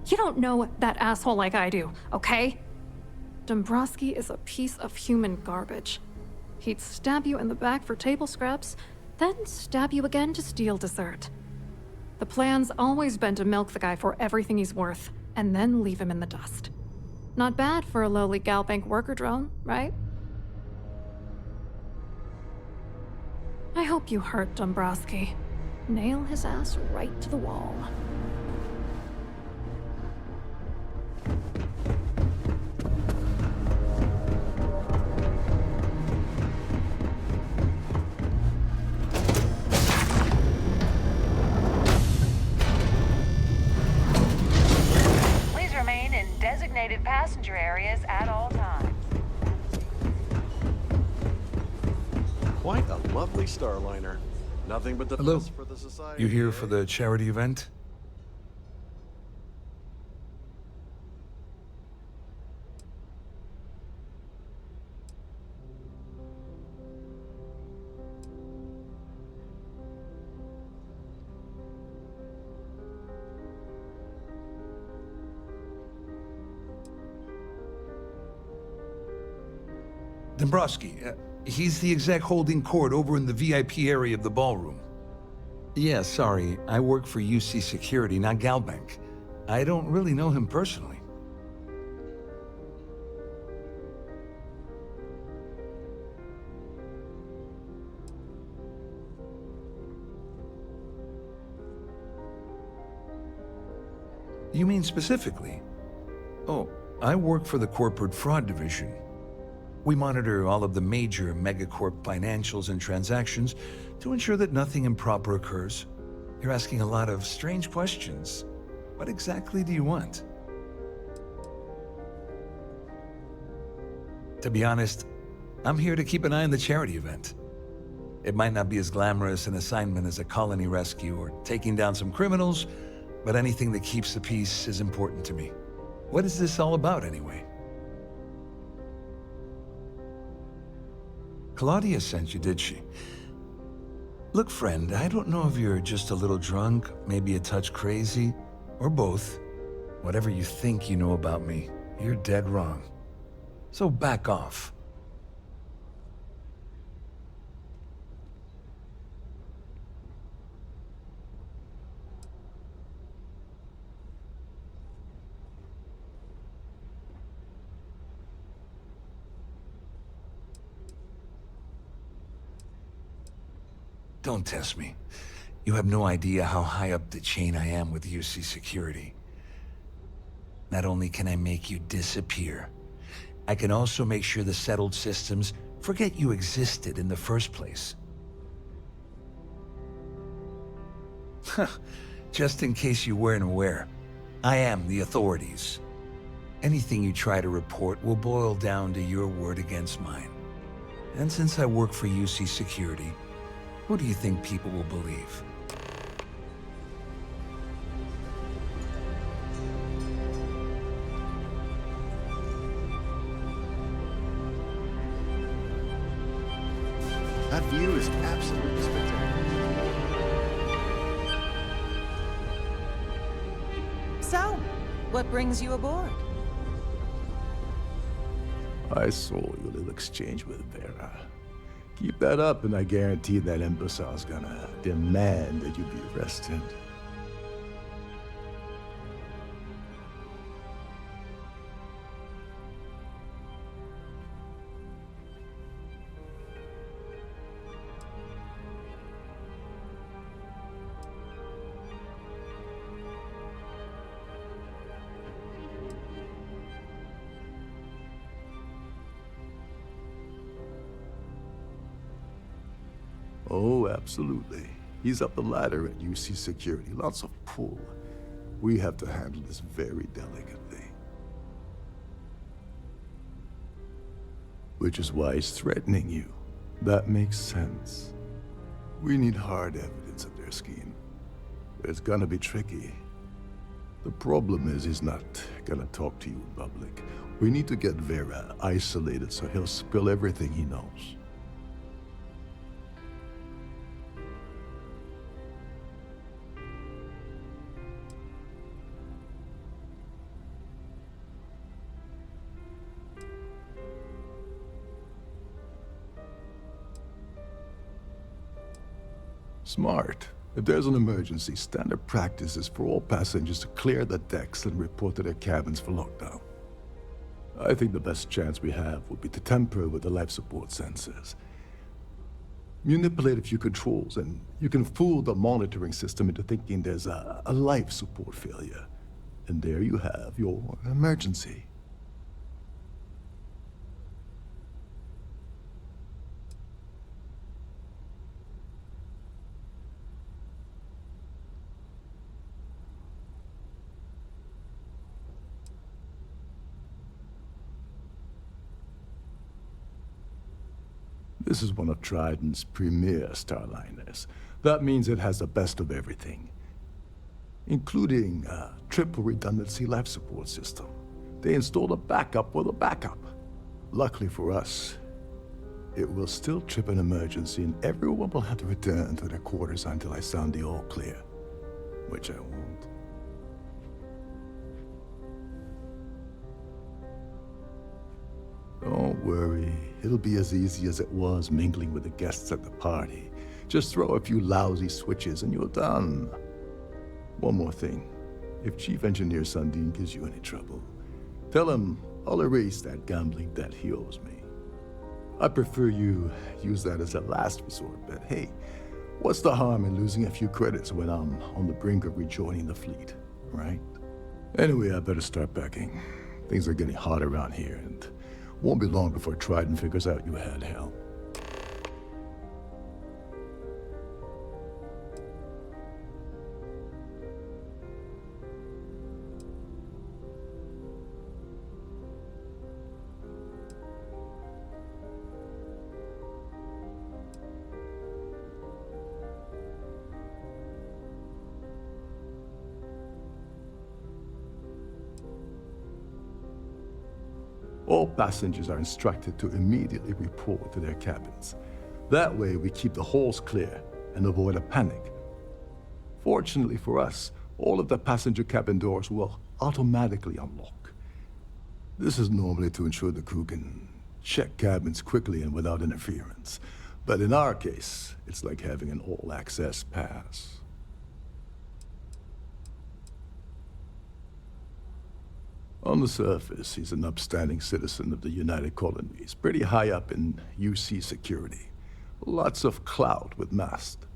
You don't know that asshole like I do, okay? Dombrowski is a piece of human garbage. He'd stab you in the back for table scraps, then stab you again to steal dessert. The plan's always been to milk the guy for everything he's worth, and then leave him in the dust. Not bad for a lowly Galbank worker drone, right? I hope you hurt Dombrowski. Nail his ass right to the wall. Please remain in designated passenger areas at all times. Quite a lovely Starliner. Nothing but the Hello. best for the society. You here for the charity event? Dombrowski, he's the exec holding court over in the VIP area of the ballroom. Yeah, sorry, I work for UC Security, not Galbank. I don't really know him personally. You mean specifically? Oh, I work for the Corporate Fraud Division. We monitor all of the major megacorp financials and transactions to ensure that nothing improper occurs. You're asking a lot of strange questions. What exactly do you want? To be honest, I'm here to keep an eye on the charity event. It might not be as glamorous an assignment as a colony rescue or taking down some criminals, but anything that keeps the peace is important to me. What is this all about, anyway? Claudia sent you, did she? Look, friend, I don't know if you're just a little drunk, maybe a touch crazy, or both. Whatever you think you know about me, you're dead wrong. So back off. Don't test me. You have no idea how high up the chain I am with UC Security. Not only can I make you disappear, I can also make sure the settled systems forget you existed in the first place. Just in case you weren't aware, I am the authorities. Anything you try to report will boil down to your word against mine. And since I work for UC Security, who do you think people will believe? That view is absolutely spectacular. So, what brings you aboard? I saw your little exchange with Vera. Keep that up, and I guarantee that imbecile's gonna demand that you be arrested. Oh, absolutely. He's up the ladder at UC Security. Lots of pull. We have to handle this very delicately. Which is why he's threatening you. That makes sense. We need hard evidence of their scheme. It's gonna be tricky. The problem is he's not gonna talk to you in public. We need to get Vera isolated so he'll spill everything he knows. Smart. If there's an emergency, standard practice is for all passengers to clear the decks and report to their cabins for lockdown. I think the best chance we have would be to tamper with the life support sensors. Manipulate a few controls, and you can fool the monitoring system into thinking there's a life support failure. And there you have your emergency. This is one of Trident's premier Starliners. That means it has the best of everything, including a triple redundancy life support system. They installed a backup for the backup. Luckily for us, it will still trip an emergency and everyone will have to return to their quarters until I sound the all clear, which I won't. Don't worry, it'll be as easy as it was mingling with the guests at the party. Just throw a few lousy switches and you're done. One more thing. If Chief Engineer Sundin gives you any trouble, tell him I'll erase that gambling debt he owes me. I prefer you use that as a last resort, but hey, what's the harm in losing a few credits when I'm on the brink of rejoining the fleet, right? Anyway, I better start packing. Things are getting hot around here, and won't be long before Trident figures out you had help. All passengers are instructed to immediately report to their cabins. That way we keep the halls clear and avoid a panic. Fortunately for us, all of the passenger cabin doors will automatically unlock. This is normally to ensure the crew can check cabins quickly and without interference. But in our case, it's like having an all-access pass. On the surface, he's an upstanding citizen of the United Colonies, pretty high up in UC Security. Lots of clout with Mast.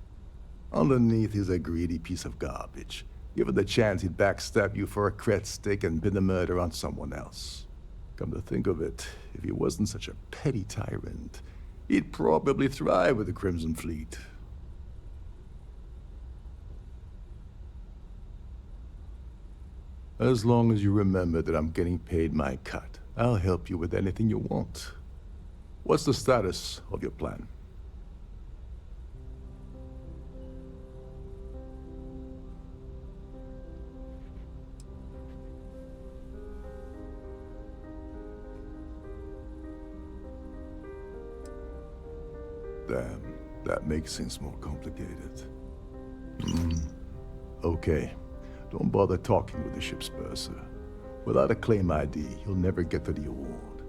Underneath, he's a greedy piece of garbage. Given the chance, he'd backstab you for a cret stick and pin the murder on someone else. Come to think of it, if he wasn't such a petty tyrant, he'd probably thrive with the Crimson Fleet. As long as you remember that I'm getting paid my cut, I'll help you with anything you want. What's the status of your plan? Damn, that makes things more complicated. Okay. Don't bother talking with the ship's purser. Without a claim ID, you'll never get to the award.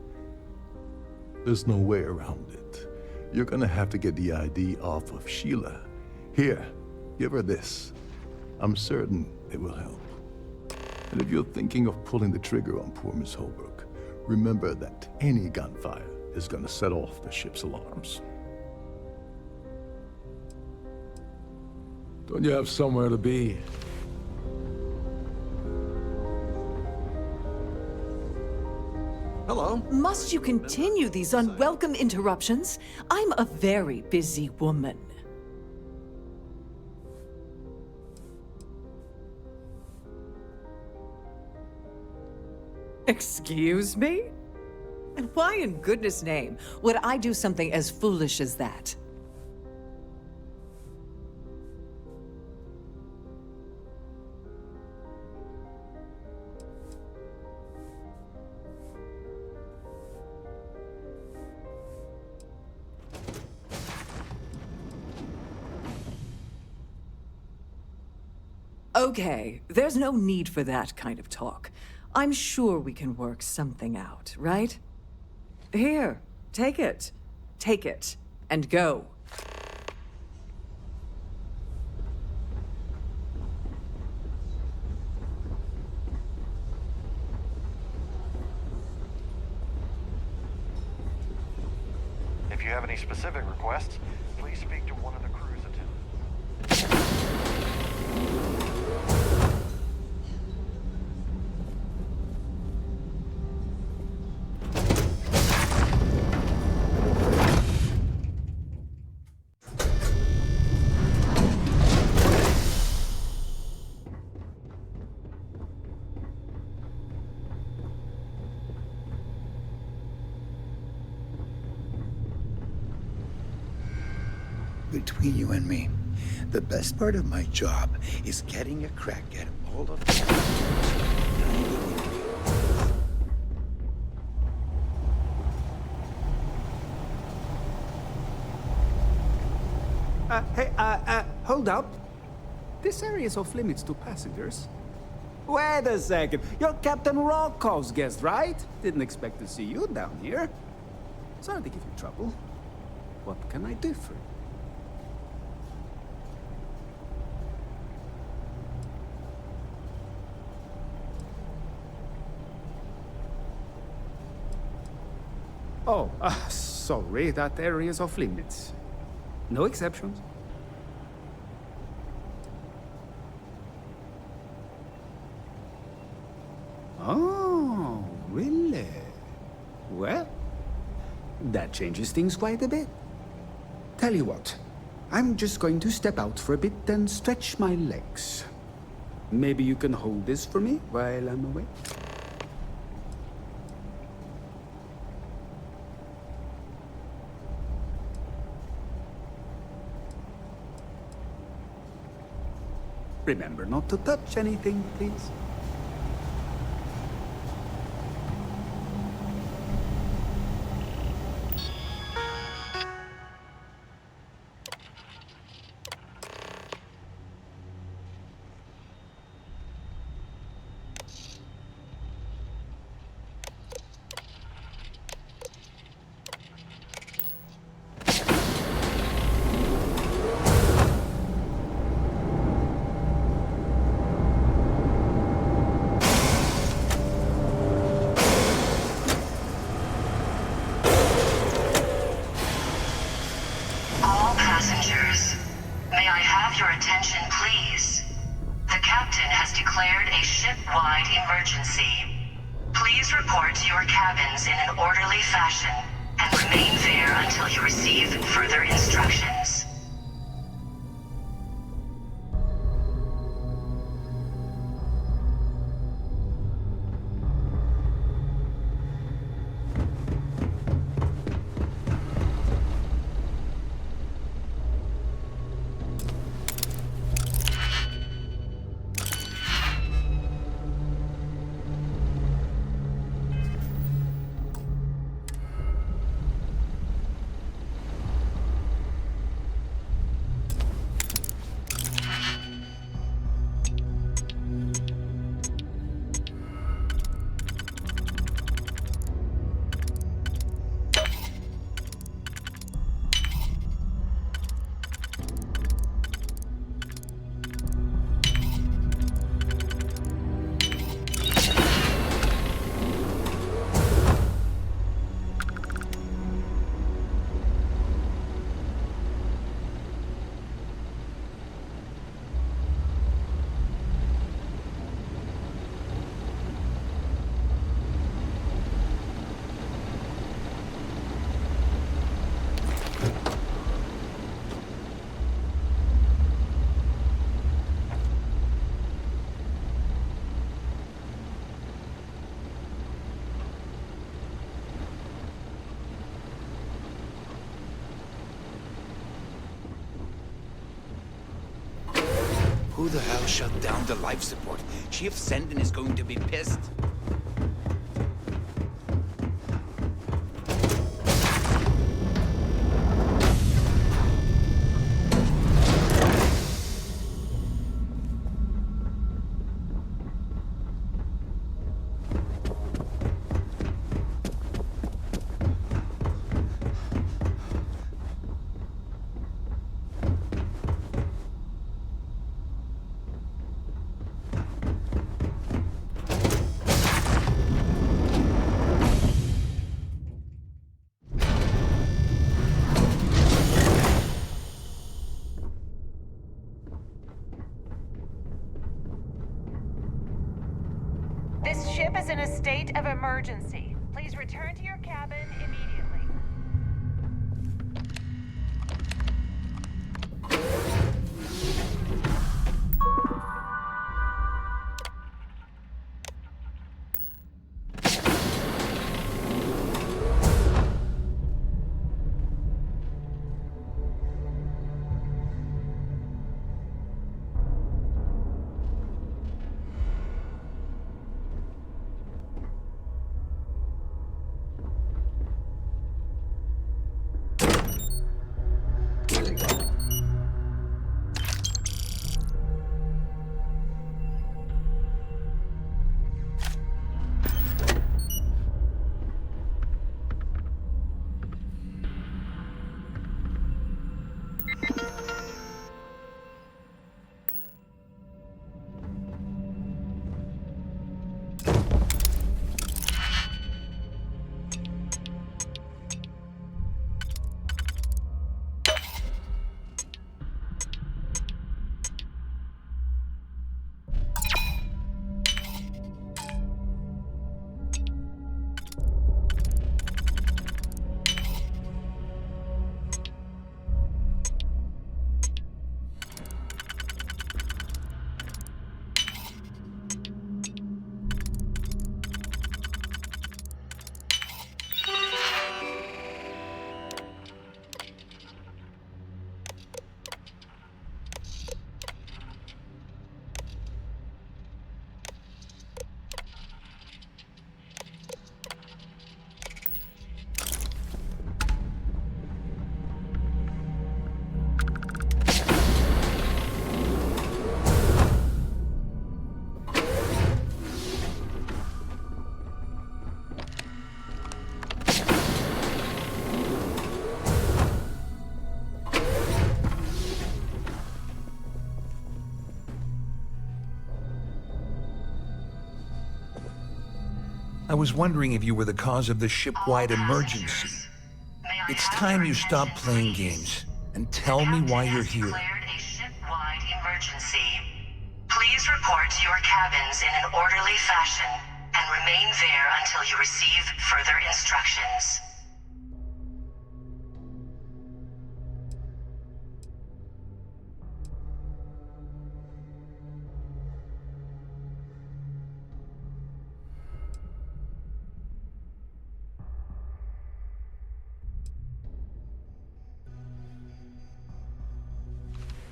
There's no way around it. You're gonna have to get the ID off of Sheila. Here, give her this. I'm certain it will help. And if you're thinking of pulling the trigger on poor Miss Holbrook, remember that any gunfire is gonna set off the ship's alarms. Don't you have somewhere to be? Hello. Must you continue these unwelcome interruptions? I'm a very busy woman. Excuse me? And why in goodness name would I do something as foolish as that? Okay, there's no need for that kind of talk. I'm sure we can work something out, right? Here, take it. Take it, and go. If you have any specific requests, please speak to one of the crew's attendants. Between you and me, the best part of my job is getting a crack at all of Hold up. This area is off limits to passengers. Wait a second. You're Captain Rocko's guest, right? Didn't expect to see you down here. Sorry to give you trouble. What can I do for you? Oh, sorry, that area is off limits. No exceptions. Oh, really? Well, that changes things quite a bit. Tell you what, I'm just going to step out for a bit and stretch my legs. Maybe you can hold this for me while I'm away? Remember not to touch anything, please. Who the hell shut down the life support? Chief Senden is going to be pissed. This ship is in a state of emergency. Please return to your cabin immediately. I was wondering if you were the cause of the ship-wide emergency. It's time you stop playing games and tell me why you're here. Declared a ship-wide emergency. Please report to your cabins in an orderly fashion and remain there until you receive further instructions.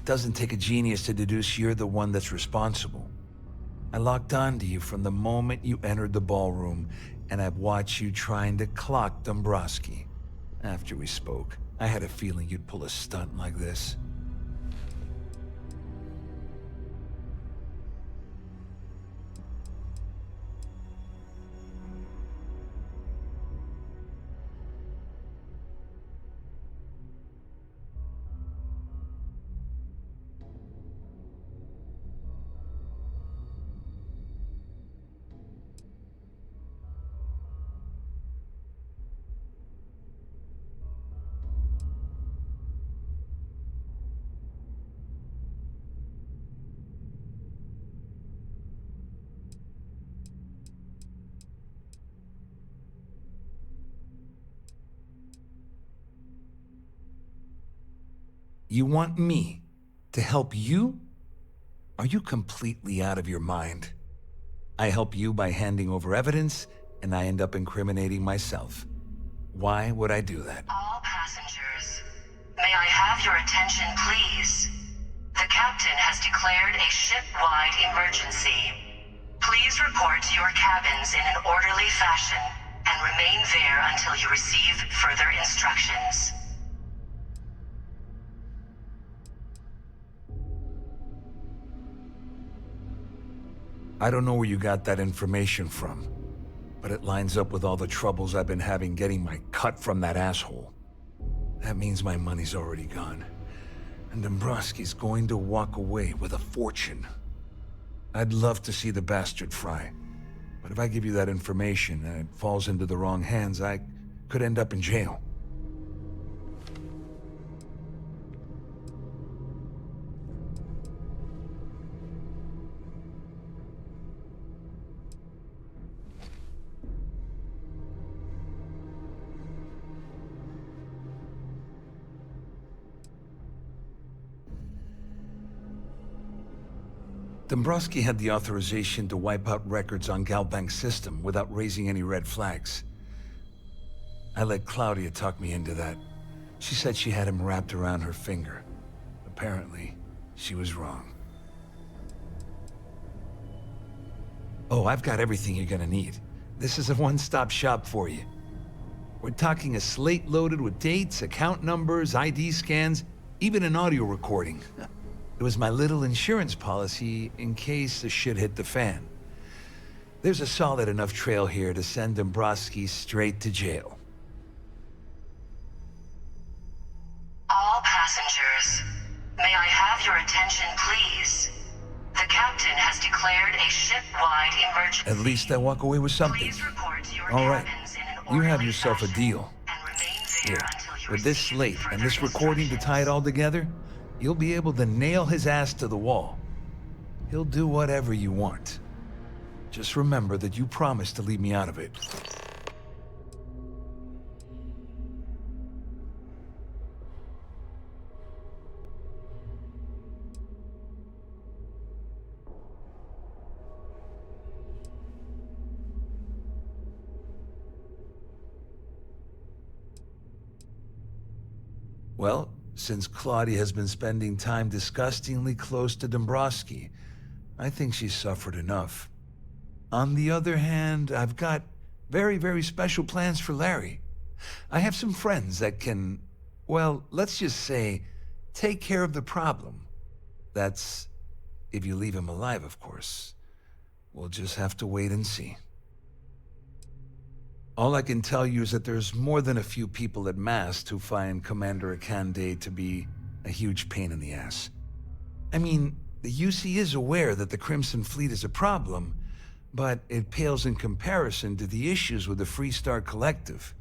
Doesn't take a genius to deduce you're the one that's responsible. I locked onto you from the moment you entered the ballroom, and I've watched you trying to clock Dombrowski. After we spoke, I had a feeling you'd pull a stunt like this. You want me to help you? Are you completely out of your mind? I help you by handing over evidence, and I end up incriminating myself. Why would I do that? All passengers, may I have your attention, please? The The captain has declared a ship-wide emergency. Please report to your cabins in an orderly fashion and remain there until you receive further instructions. I don't know where you got that information from, but it lines up with all the troubles I've been having getting my cut from that asshole. That means my money's already gone, and Dombrowski's going to walk away with a fortune. I'd love to see the bastard fry, but if I give you that information and it falls into the wrong hands, I could end up in jail. Dombrowski had the authorization to wipe out records on Galbank's system without raising any red flags. I let Claudia talk me into that. She said she had him wrapped around her finger. Apparently, she was wrong. Oh, I've got everything you're gonna need. This is a one-stop shop for you. We're talking a slate loaded with dates, account numbers, ID scans, even an audio recording. It was my little insurance policy in case the shit hit the fan. There's a solid enough trail here to send Dombrowski straight to jail. All passengers, may I have your attention, please? The captain has declared a ship-wide emergency. At least I walk away with something. Please report to your All right, cabins in an you have orderly yourself a fashion deal. and remain there Here, until you with this receive slate and this further recording to tie it all together, you'll be able to nail his ass to the wall. He'll do whatever you want. Just remember that you promised to leave me out of it. Well, since Claudia has been spending time disgustingly close to Dombrowski, I think she's suffered enough. On the other hand, I've got very, very special plans for Larry. I have some friends that can, well, let's just say, take care of the problem. That's if you leave him alive, of course. We'll just have to wait and see. All I can tell you is that there's more than a few people at Mast who find Commander Akande to be a huge pain in the ass. I mean, the UC is aware that the Crimson Fleet is a problem, but it pales in comparison to the issues with the Freestar Collective.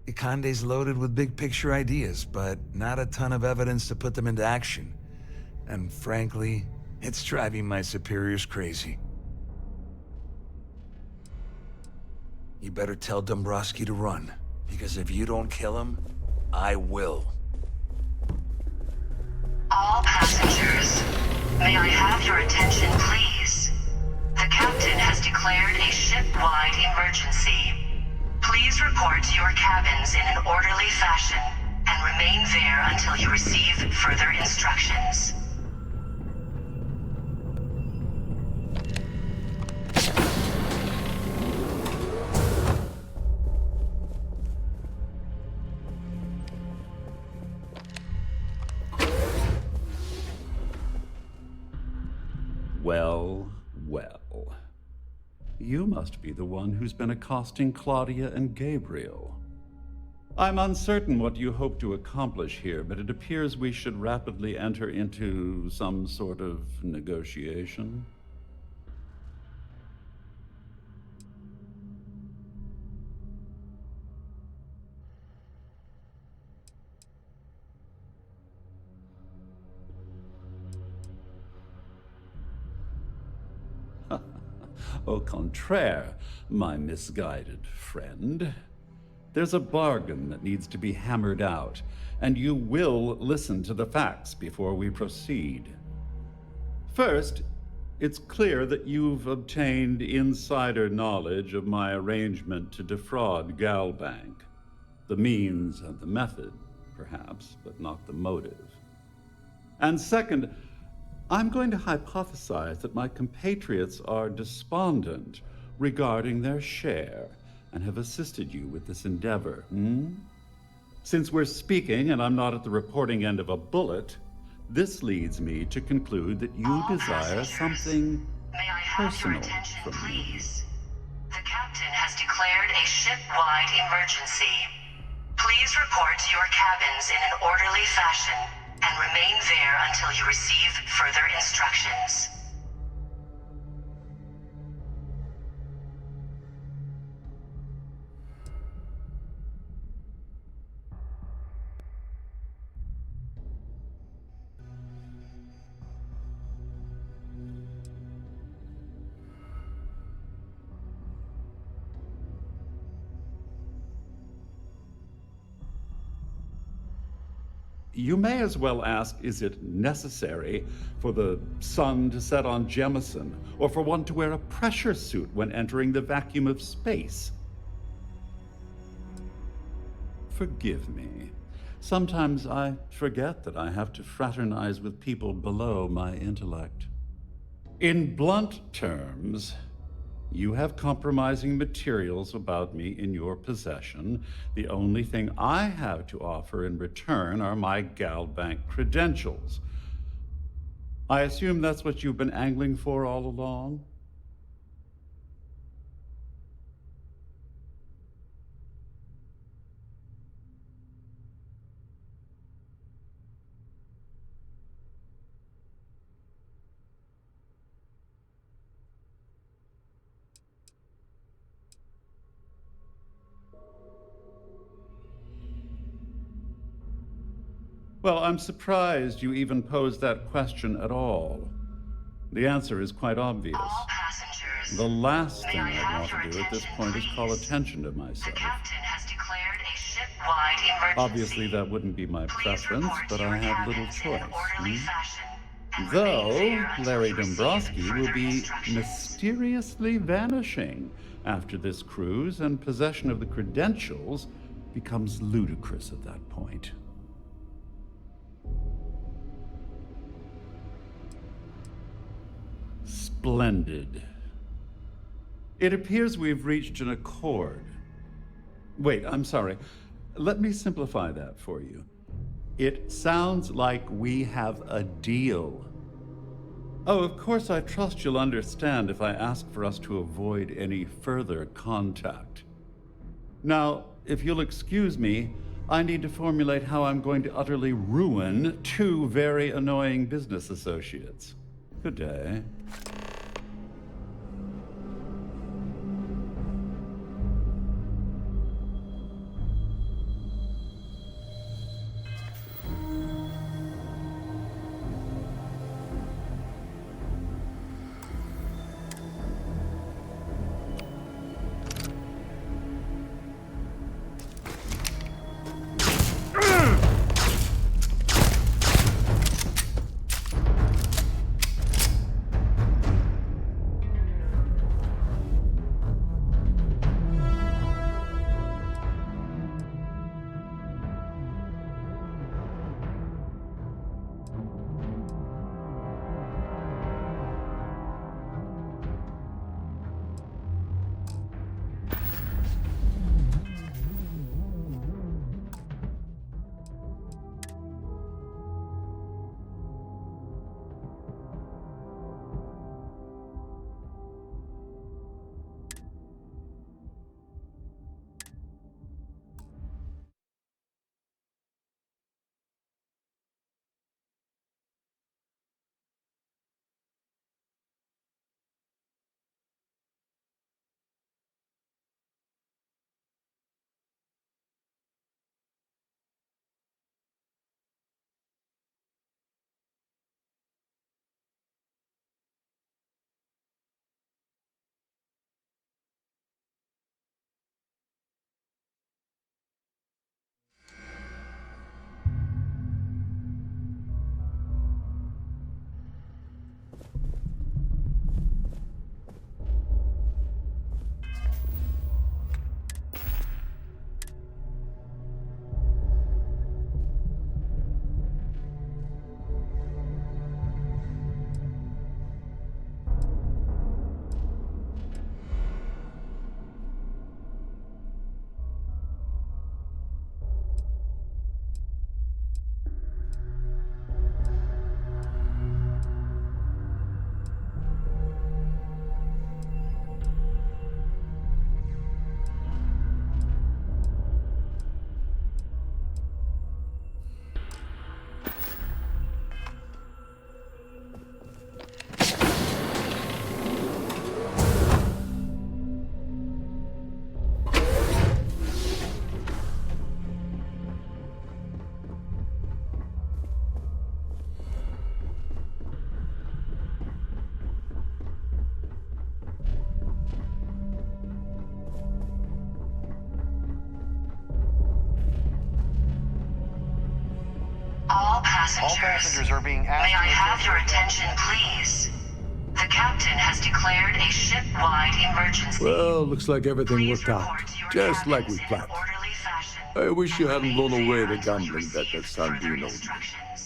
Akande's loaded with big-picture ideas, but not a ton of evidence to put them into action. And frankly, it's driving my superiors crazy. You better tell Dombrowski to run, because if you don't kill him, I will. All passengers, may I have your attention, please? The captain has declared a ship-wide emergency. Please report to your cabins in an orderly fashion and remain there until you receive further instructions. Well, well. You must be the one who's been accosting Claudia and Gabriel. I'm uncertain what you hope to accomplish here, but it appears we should rapidly enter into some sort of negotiation. Au contraire, my misguided friend. There's a bargain that needs to be hammered out, and you will listen to the facts before we proceed. First, it's clear that you've obtained insider knowledge of my arrangement to defraud Galbank. The means and the method, perhaps, but not the motive. And second, I'm going to hypothesize that my compatriots are despondent regarding their share and have assisted you with this endeavor. Since we're speaking and I'm not at the reporting end of a bullet, this leads me to conclude that you desire something personal from me. Please. The captain has declared a ship-wide emergency. Please report to your cabins in an orderly fashion and remain there until you receive further instructions. You may as well ask, is it necessary for the sun to set on Jemison, or for one to wear a pressure suit when entering the vacuum of space? Forgive me. Sometimes I forget that I have to fraternize with people below my intellect. In blunt terms, you have compromising materials about me in your possession. The only thing I have to offer in return are my Galbank credentials. I assume that's what you've been angling for all along? Well, I'm surprised you even posed that question at all. The answer is quite obvious. All passengers, The last may thing I I'd have want your to do at this attention, point is call please? attention to The myself. captain has declared a ship-wide emergency. Obviously, that wouldn't be my preference, but I have little choice. Fashion, and Though remain there until Larry you receive Dombrowski will further be instructions. mysteriously vanishing after this cruise, and possession of the credentials becomes ludicrous at that point. Splendid. It appears we've reached an accord. Wait, I'm sorry. Let me simplify that for you. It sounds like we have a deal. Oh, of course, I trust you'll understand if I ask for us to avoid any further contact. Now, if you'll excuse me, I need to formulate how I'm going to utterly ruin two very annoying business associates. Good day. passengers. All passengers are being asked May I to have your return to attention, please? The captain has declared a ship-wide emergency. Well, looks like everything worked out. Just like we planned. I wish you hadn't blown away the gambling bet that Sandrine owed me.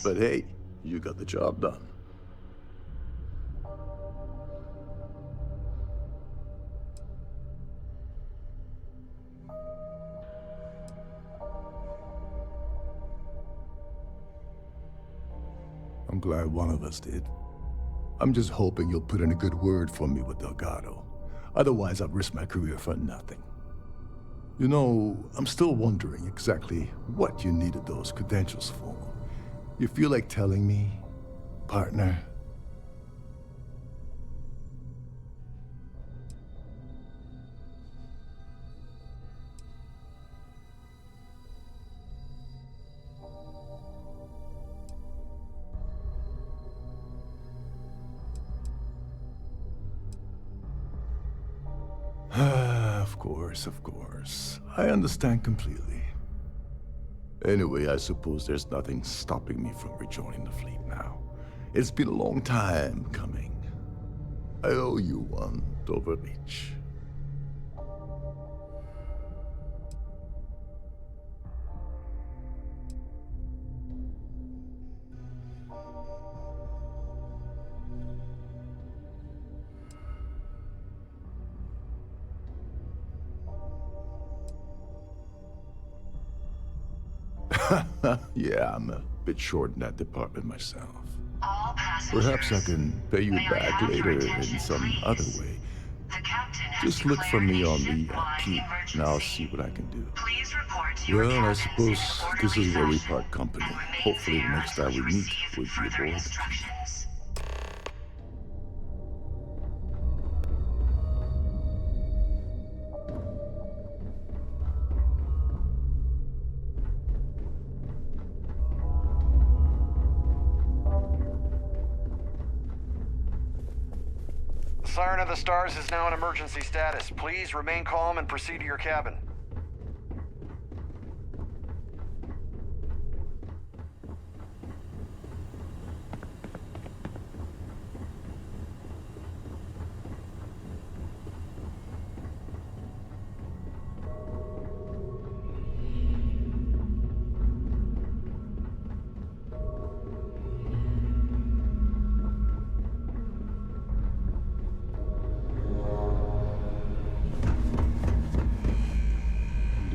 But hey, you got the job done. I'm glad one of us did. I'm just hoping you'll put in a good word for me with Delgado. Otherwise, I've risked my career for nothing. You know, I'm still wondering exactly what you needed those credentials for. You feel like telling me, partner? Of course. I understand completely. Anyway, I suppose there's nothing stopping me from rejoining the fleet now. It's been a long time coming. I owe you one, Dover Beach. Yeah, I'm a bit short in that department myself. Perhaps I can pay you back later in some other way. Just look for me on the queue, and I'll see what I can do. Well, I suppose this is where we part company. Hopefully the next time we meet, we'll be aboard. Siren of the Stars is now in emergency status. Please remain calm and proceed to your cabin.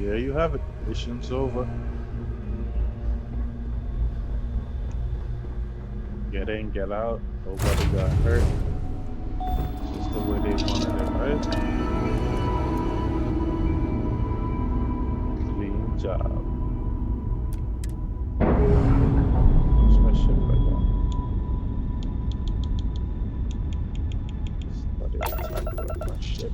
There you have it. Mission's over. Get in, get out. Nobody got hurt. Just the way they wanted it, right? Clean job. What's my ship right now? Study attack for my ship.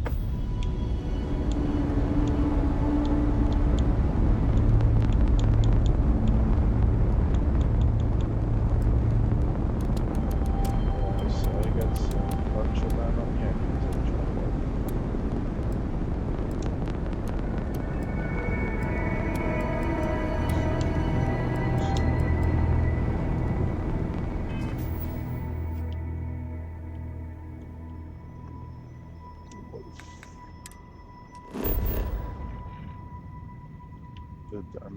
Done.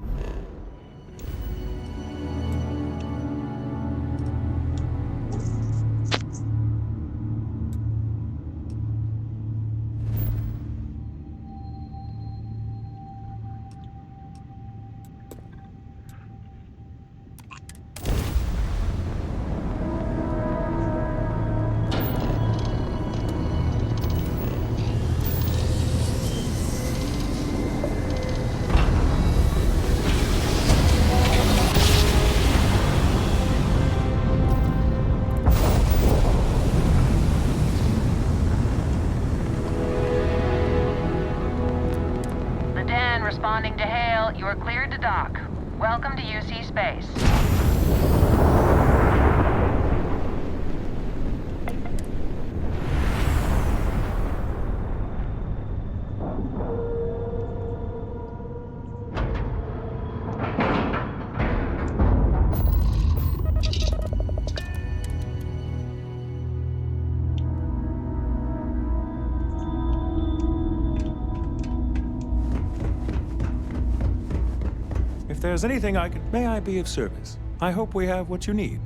Responding to hail, you are cleared to dock. Welcome to UC Space. there's anything I can... May I be of service? I hope we have what you need.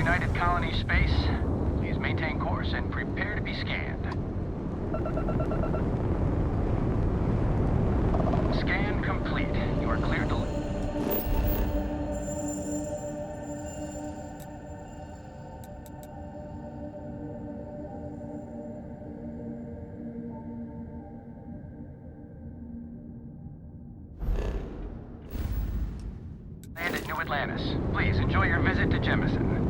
United Colony Space. Please maintain course and prepare to be scanned. Scan complete. You are cleared to... Land at New Atlantis. Please enjoy your visit to Jemison.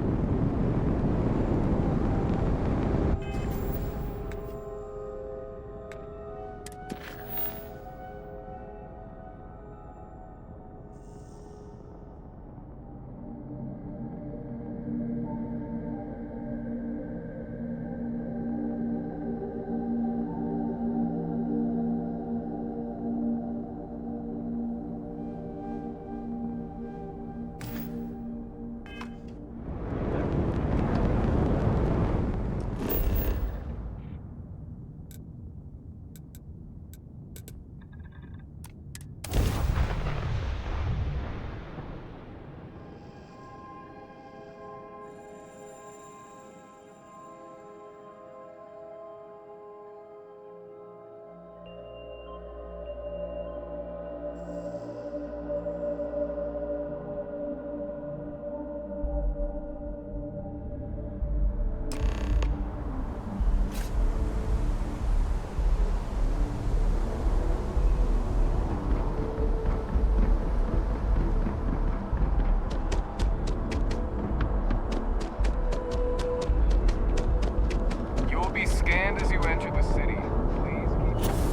Scanned as you enter the city. Please keep...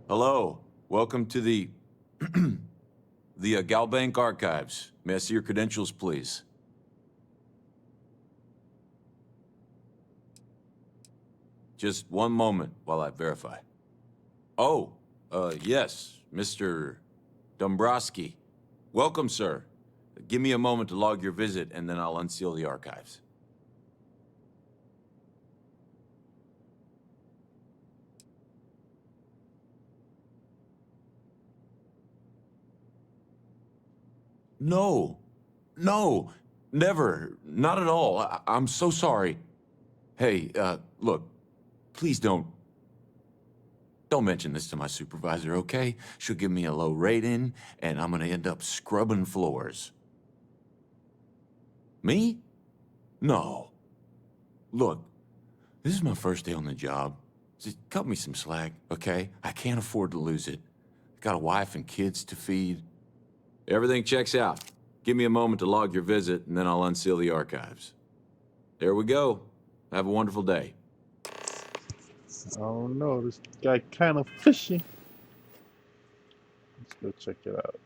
Hello. Welcome to the Galbank Archives. May I see your credentials, please? Just one moment while I verify. Oh, yes, Mr. Dombrowski. Welcome, sir. Give me a moment to log your visit, and then I'll unseal the archives. No, never, not at all. I'm so sorry. Hey, look, please don't mention this to my supervisor, okay? She'll give me a low rating, and I'm gonna end up scrubbing floors. Me? No. Look, this is my first day on the job. Just cut me some slack, okay? I can't afford to lose it. Got a wife and kids to feed. Everything checks out. Give me a moment to log your visit, and then I'll unseal the archives. There we go. Have a wonderful day. Oh no, this guy kind of fishy. Let's go check it out.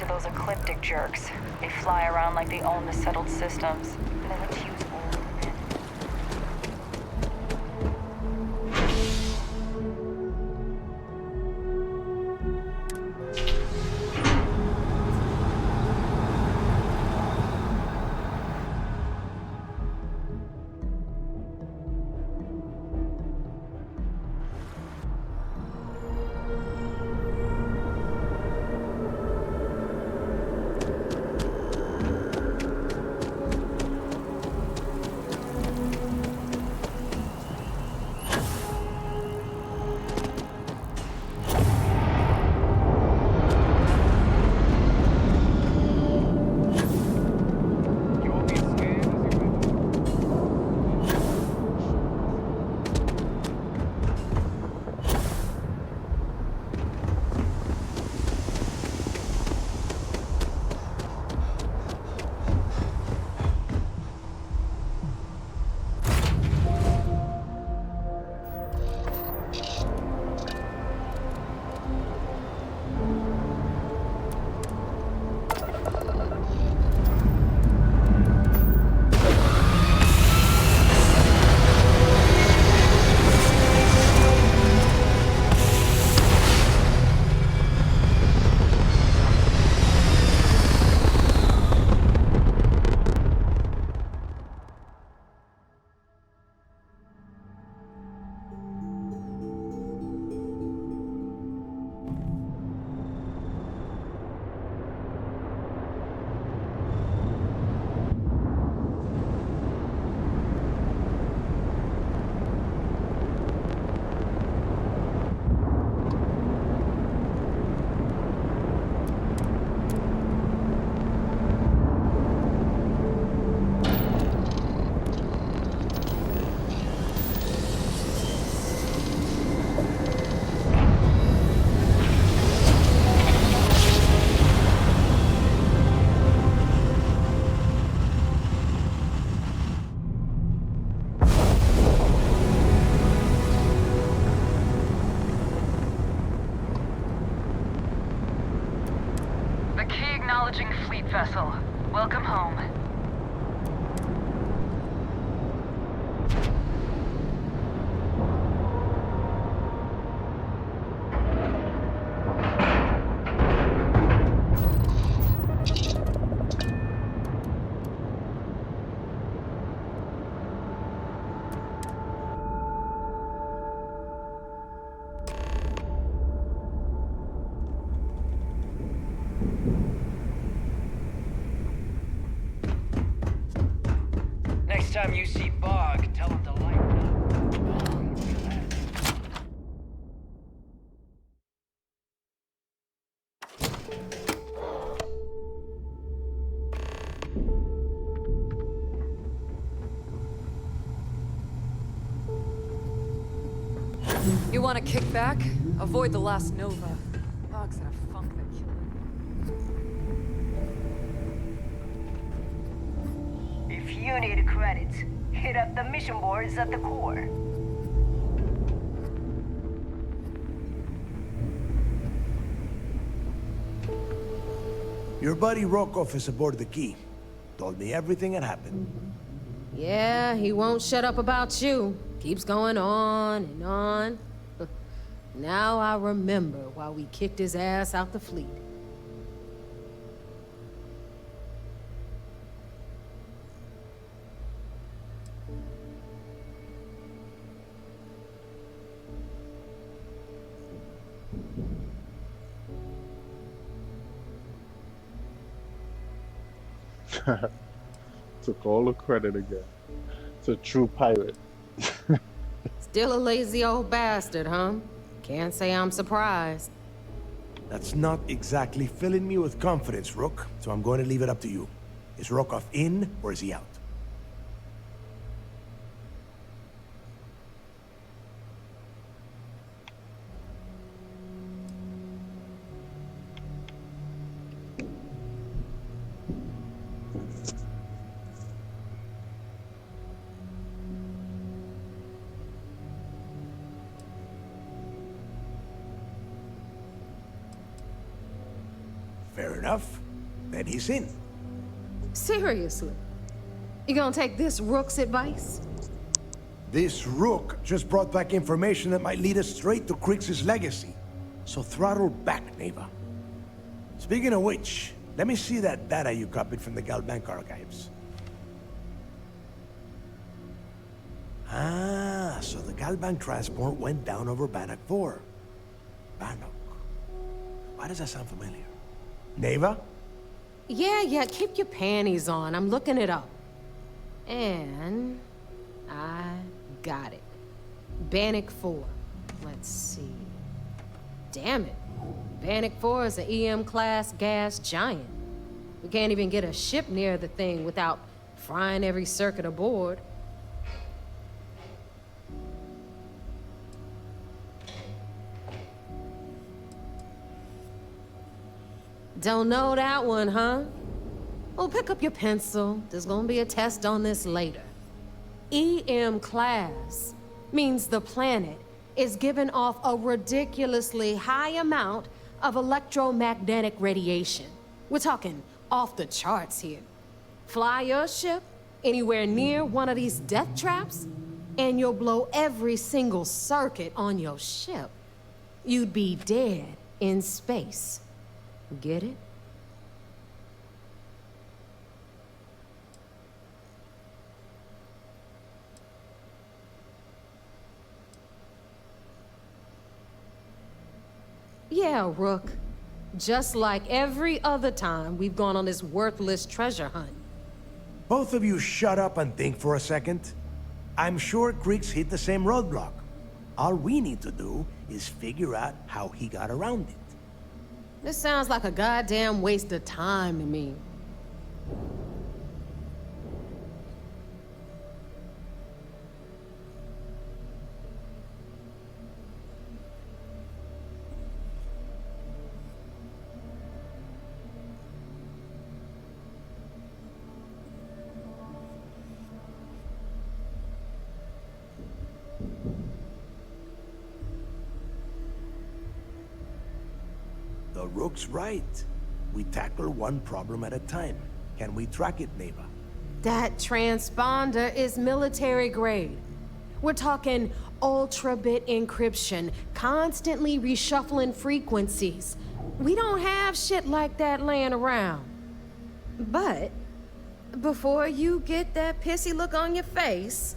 those ecliptic jerks. They fly around like they own the settled systems. And they like to use old men. Acknowledging fleet vessel. Welcome home. Next time you see Bog, tell him to lighten up. You want to kick back? Avoid the last Nova. Bog's in a funk that killed him. If you need credits, hit up the mission boards at the core. Your buddy Rokov is aboard the Key. Told me everything that happened. Yeah, he won't shut up about you. Keeps going on and on. Now I remember why we kicked his ass out the fleet. Took all the credit again. It's a true pirate. Still a lazy old bastard, huh? Can't say I'm surprised. That's not exactly filling me with confidence, Rook, so I'm going to leave it up to you. Is Rokov in, or is he out? Fair enough. Then he's in. Seriously? You gonna take this Rook's advice? This Rook just brought back information that might lead us straight to Krix's legacy. So throttle back, Neva. Speaking of which, let me see that data you copied from the Galbank archives. Ah, so the Galbank transport went down over Bannock 4. Bannock. Why does that sound familiar? Neva? Yeah, keep your panties on. I'm looking it up. And I got it. Bannock 4. Let's see. Damn it. Bannock 4 is an EM-class gas giant. We can't even get a ship near the thing without frying every circuit aboard. Don't know that one, huh? Well, pick up your pencil. There's gonna be a test on this later. EM class means the planet is giving off a ridiculously high amount of electromagnetic radiation. We're talking off the charts here. Fly your ship anywhere near one of these death traps, and you'll blow every single circuit on your ship. You'd be dead in space. Get it? Yeah, Rook. Just like every other time we've gone on this worthless treasure hunt. Both of you shut up and think for a second. I'm sure Krix hit the same roadblock. All we need to do is figure out how he got around it. This sounds like a goddamn waste of time to me. The Rook's right. We tackle one problem at a time. Can we track it, Neva? That transponder is military grade. We're talking ultra-bit encryption, constantly reshuffling frequencies. We don't have shit like that laying around. But before you get that pissy look on your face,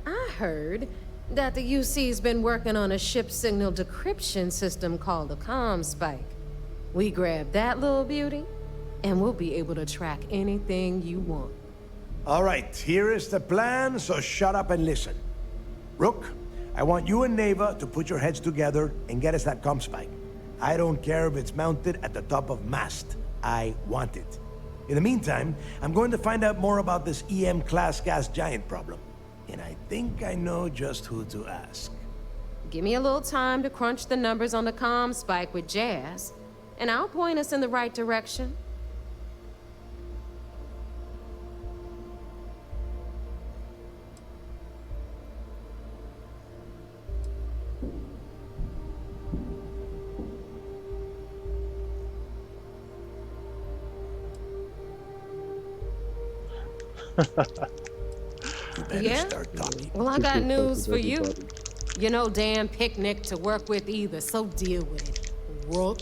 I heard that the UC's been working on a ship signal decryption system called the ComSpike. We grab that little beauty, and we'll be able to track anything you want. All right, here is the plan, so shut up and listen. Rook, I want you and Neva to put your heads together and get us that ComSpike. I don't care if it's mounted at the top of mast. I want it. In the meantime, I'm going to find out more about this EM-class gas giant problem. And I think I know just who to ask. Give me a little time to crunch the numbers on the ComSpike with Jazz, and I'll point us in the right direction. Yeah? Well, I got news for you. You're no damn picnic to work with either, so deal with it, Rook.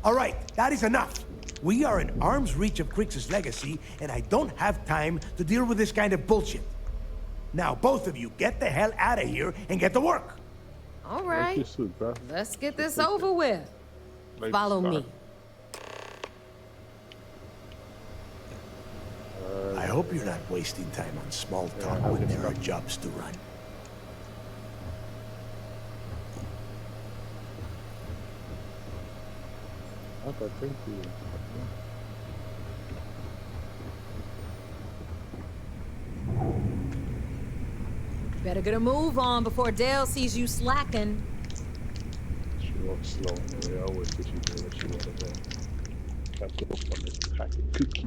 All right, that is enough. We are in arm's reach of Krix's legacy, and I don't have time to deal with this kind of bullshit. Now, both of you, get the hell out of here and get to work. All right, let's get this over with. Follow me. I hope you're not wasting time on small talk when there are jobs to run. Okay, thank you. Better get a move on before Dale sees you slacking. She walks slow in the way. I always wish she knew what she wanted to do. Have to open this packet cookie.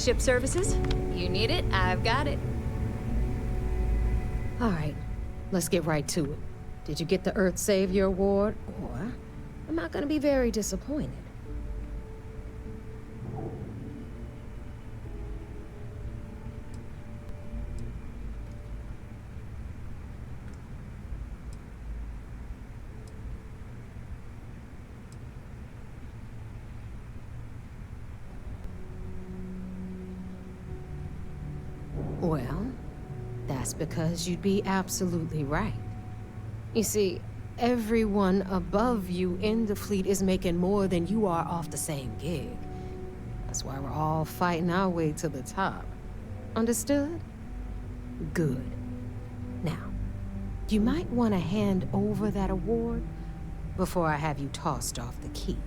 Ship services? You need it, I've got it. All right, let's get right to it. Did you get the Earth Savior Award, or am I gonna be very disappointed? Well, that's because you'd be absolutely right. You see, everyone above you in the fleet is making more than you are off the same gig. That's why we're all fighting our way to the top. Understood? Good. Now, you might want to hand over that award before I have you tossed off the key.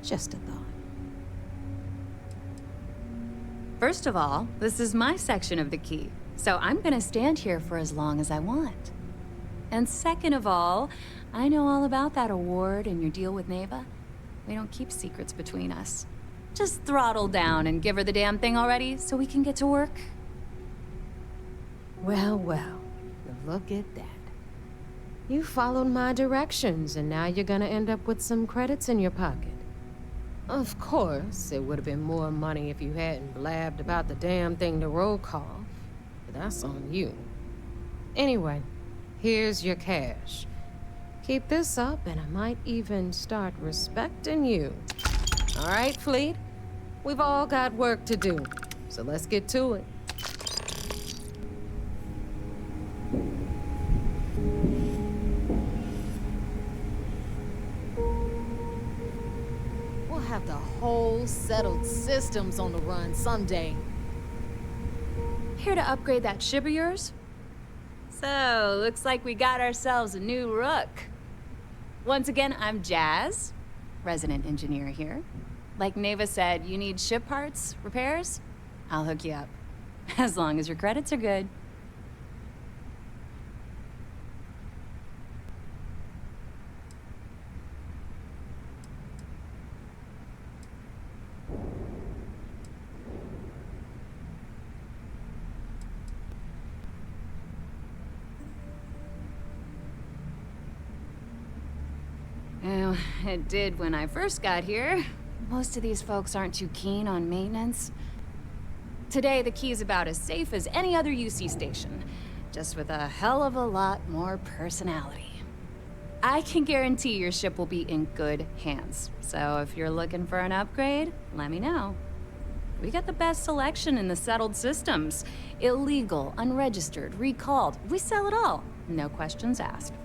Just a thought. First of all, this is my section of the key, so I'm gonna stand here for as long as I want. And second of all, I know all about that award and your deal with Neva. We don't keep secrets between us. Just throttle down and give her the damn thing already so we can get to work. Well, well, look at that. You followed my directions, and now you're gonna end up with some credits in your pocket. Of course, it would have been more money if you hadn't blabbed about the damn thing to roll call, but that's on you. Anyway, here's your cash. Keep this up, and I might even start respecting you. All right, Fleet? We've all got work to do, so let's get to it. We'll have the whole settled systems on the run someday. Here to upgrade that ship of yours? So, looks like we got ourselves a new rook. Once again, I'm Jazz, resident engineer here. Like Neva said, you need ship parts, repairs? I'll hook you up. As long as your credits are good. Well, it did when I first got here. Most of these folks aren't too keen on maintenance. Today, the key's about as safe as any other UC station, just with a hell of a lot more personality. I can guarantee your ship will be in good hands, so if you're looking for an upgrade, let me know. We got the best selection in the settled systems. Illegal, unregistered, recalled. We sell it all. No questions asked. No.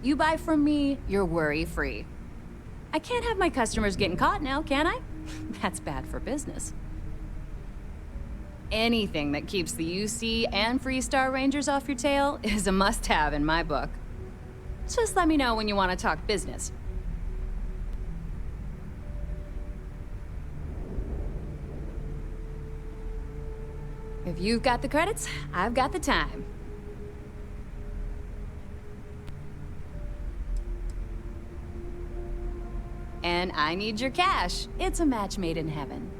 You buy from me, you're worry-free. I can't have my customers getting caught now, can I? That's bad for business. Anything that keeps the UC and Freestar Rangers off your tail is a must-have in my book. Just let me know when you want to talk business. If you've got the credits, I've got the time. And I need your cash. It's a match made in heaven.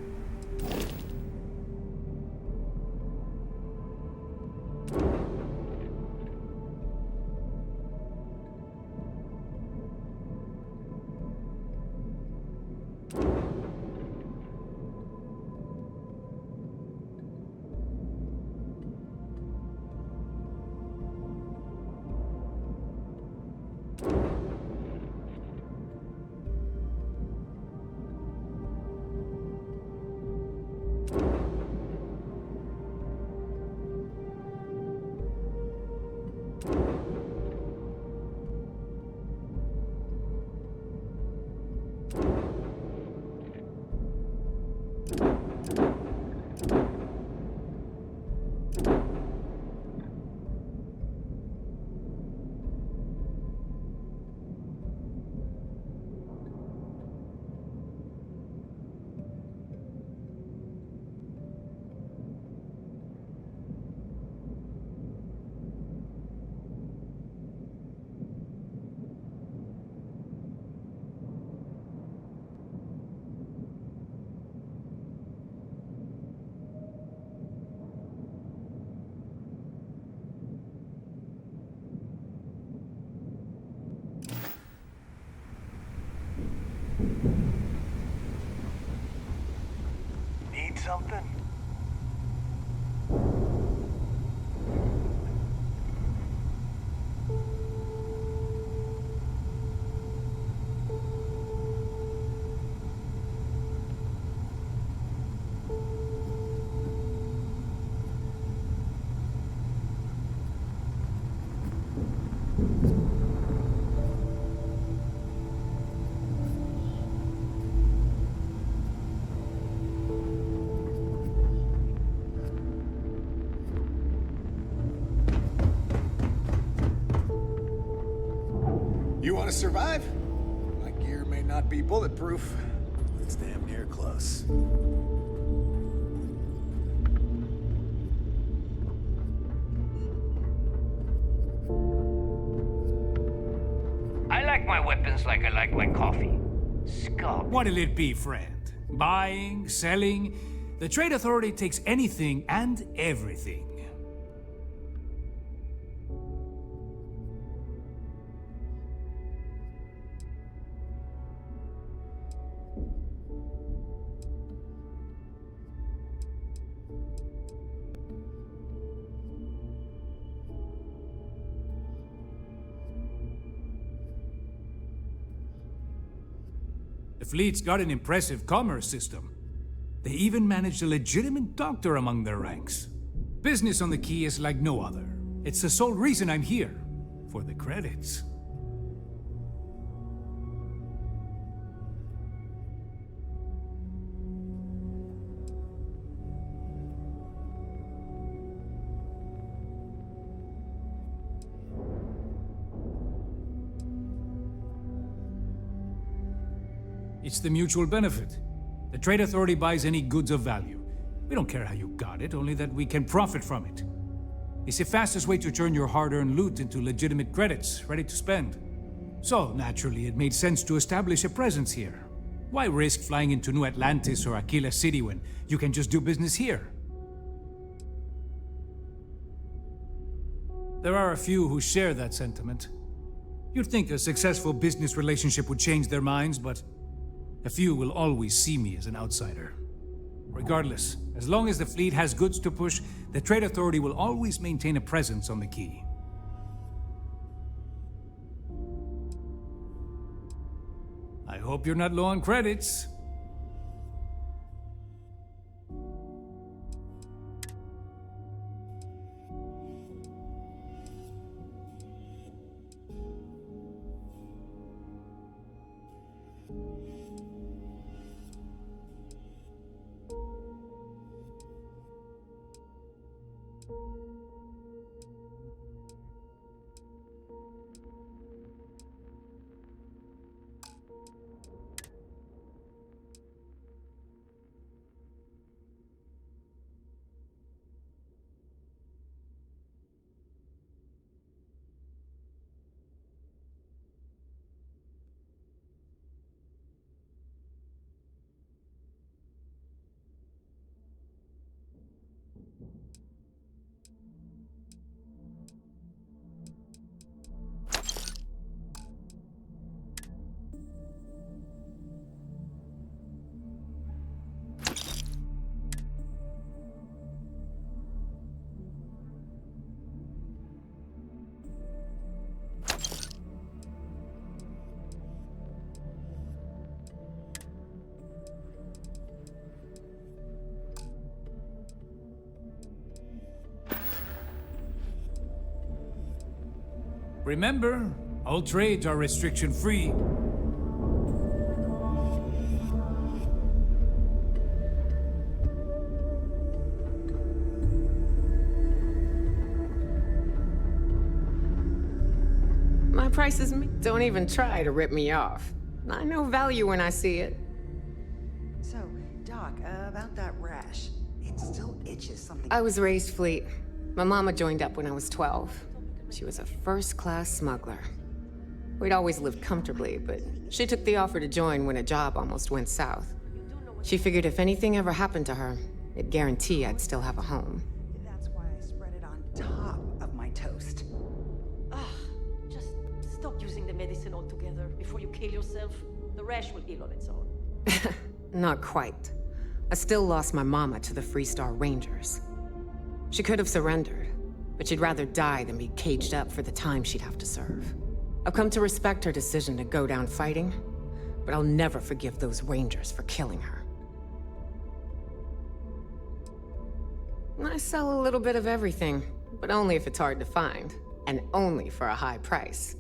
You want to survive? My gear may not be bulletproof, but it's damn near close. I like my weapons like I like my coffee. Scum. What'll it be, friend? Buying, selling? The Trade Authority takes anything and everything. The fleet's got an impressive commerce system. They even managed a legitimate doctor among their ranks. Business on the Key is like no other. It's the sole reason I'm here. For the credits. It's the mutual benefit. The Trade Authority buys any goods of value. We don't care how you got it, only that we can profit from it. It's the fastest way to turn your hard-earned loot into legitimate credits, ready to spend. So, naturally, it made sense to establish a presence here. Why risk flying into New Atlantis or Aquila City when you can just do business here? There are a few who share that sentiment. You'd think a successful business relationship would change their minds, but a few will always see me as an outsider. Regardless, as long as the fleet has goods to push, the Trade Authority will always maintain a presence on the Key. I hope you're not low on credits. Remember, all trades are restriction-free. My prices don't even try to rip me off. I know value when I see it. So, Doc, about that rash. It still itches something. I was raised fleet. My mama joined up when I was 12. She was a first-class smuggler. We'd always lived comfortably, but she took the offer to join when a job almost went south. She figured if anything ever happened to her, it'd guarantee I'd still have a home. That's why I spread it on top of my toast. Just stop using the medicine altogether before you kill yourself. The rash will heal on its own. Not quite. I still lost my mama to the Freestar Rangers. She could have surrendered, but she'd rather die than be caged up for the time she'd have to serve. I've come to respect her decision to go down fighting, but I'll never forgive those Rangers for killing her. I sell a little bit of everything, but only if it's hard to find, and only for a high price.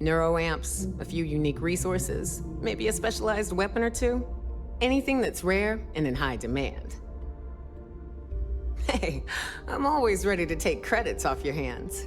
Neuroamps, a few unique resources, maybe a specialized weapon or two. Anything that's rare and in high demand. Hey, I'm always ready to take credits off your hands.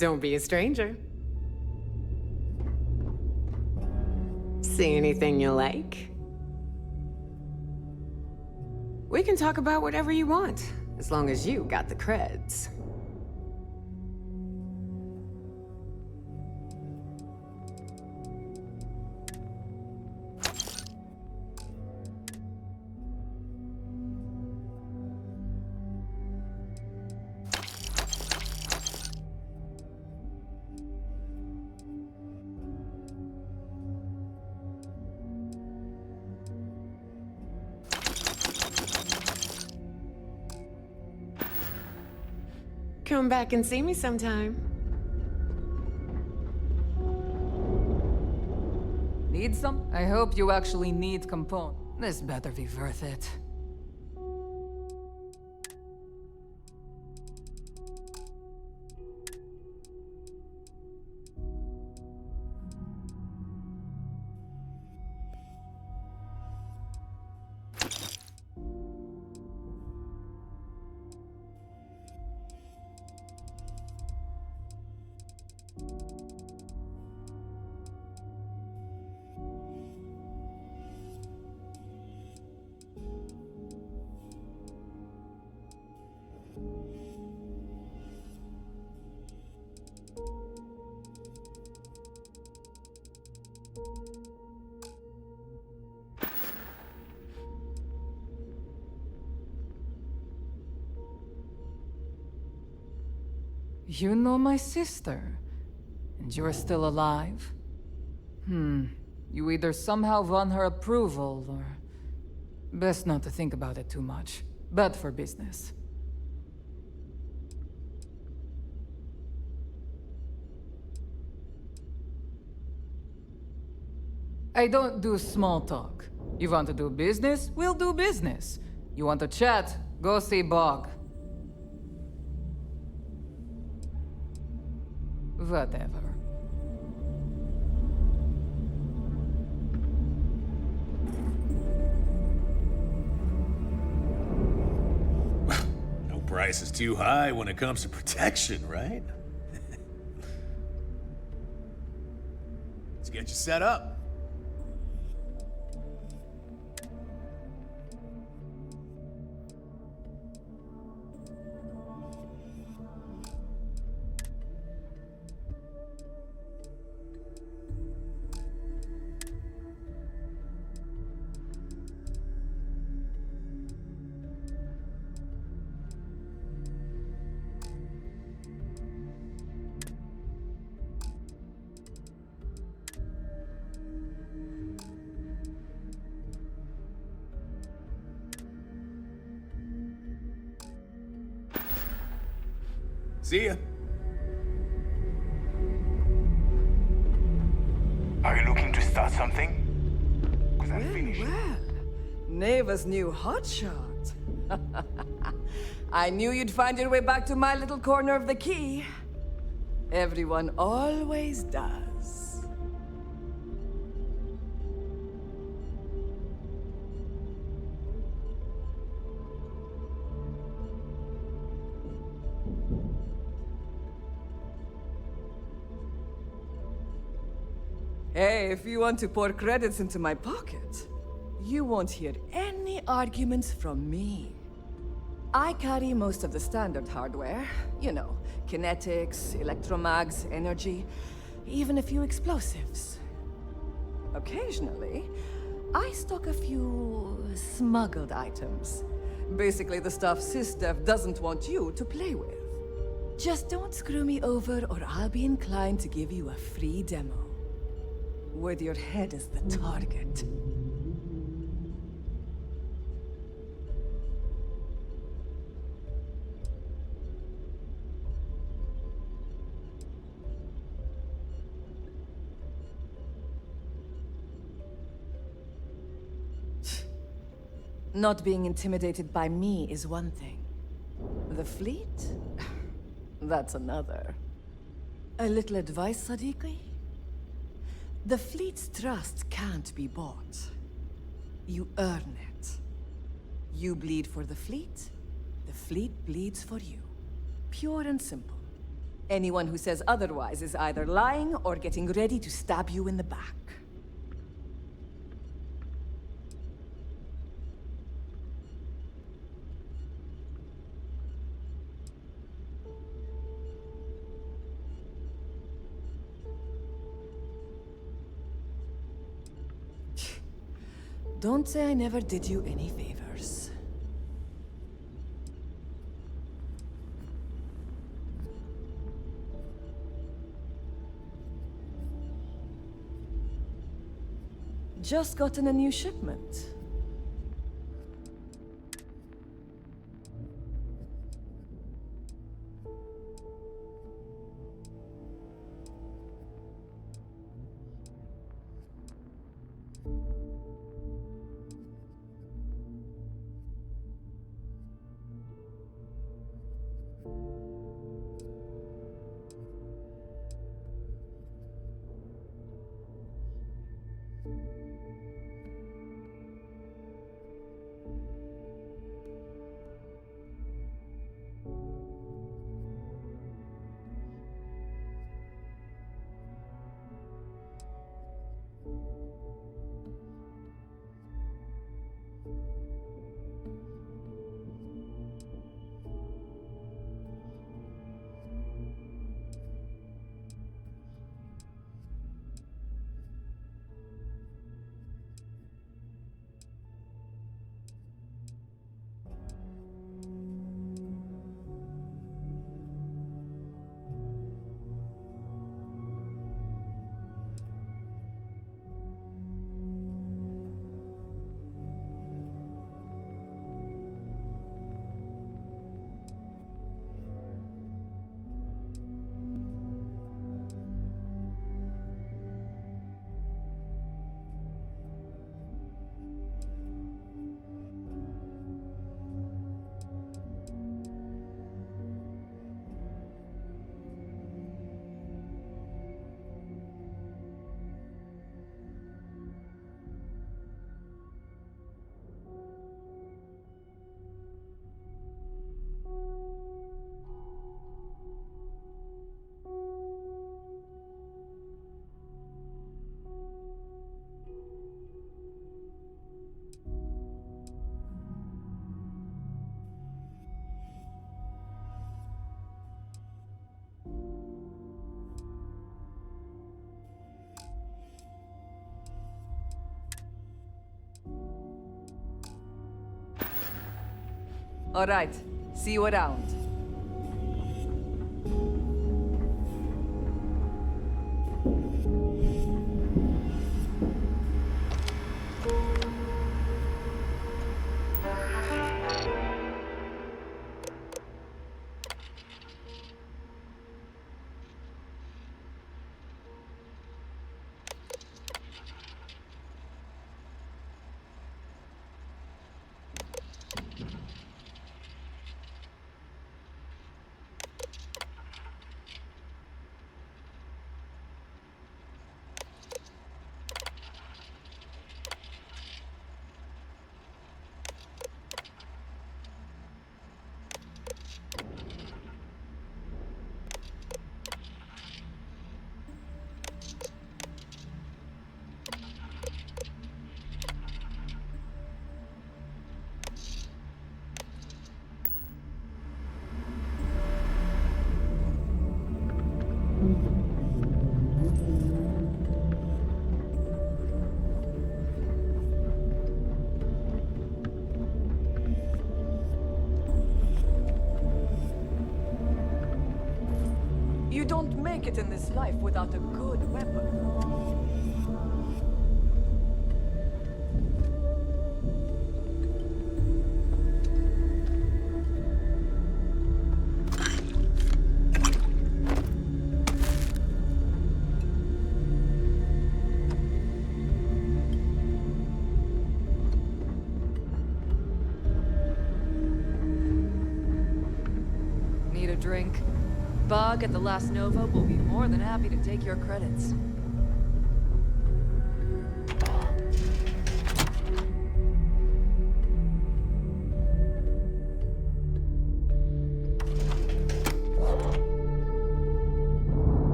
Don't be a stranger. See anything you like? We can talk about whatever you want, as long as you got the creds. Come back and see me sometime. Need some? I hope you actually need component. This better be worth it. You know my sister, and you're still alive? You either somehow won her approval, or... Best not to think about it too much. Bad for business. I don't do small talk. You want to do business? We'll do business. You want to chat? Go see Bog. Whatever. No price is too high when it comes to protection, right? Let's get you set up. See ya. Are you looking to start something? Well, Neva's new hotshot. I knew you'd find your way back to my little corner of the key. Everyone always does. Hey, if you want to pour credits into my pocket, you won't hear any arguments from me. I carry most of the standard hardware. You know, kinetics, electromags, energy, even a few explosives. Occasionally, I stock a few smuggled items. Basically the stuff SysDev doesn't want you to play with. Just don't screw me over or I'll be inclined to give you a free demo. With your head as the target. Not being intimidated by me is one thing. The fleet? That's another. A little advice, Sadiqi? The fleet's trust can't be bought. You earn it. You bleed for the fleet bleeds for you. Pure and simple. Anyone who says otherwise is either lying or getting ready to stab you in the back. Don't say I never did you any favors. Just gotten a new shipment. All right, see you around. You don't make it in this life without a good weapon. Need a drink? Bog at the Last Nova will be more than happy to take your credits.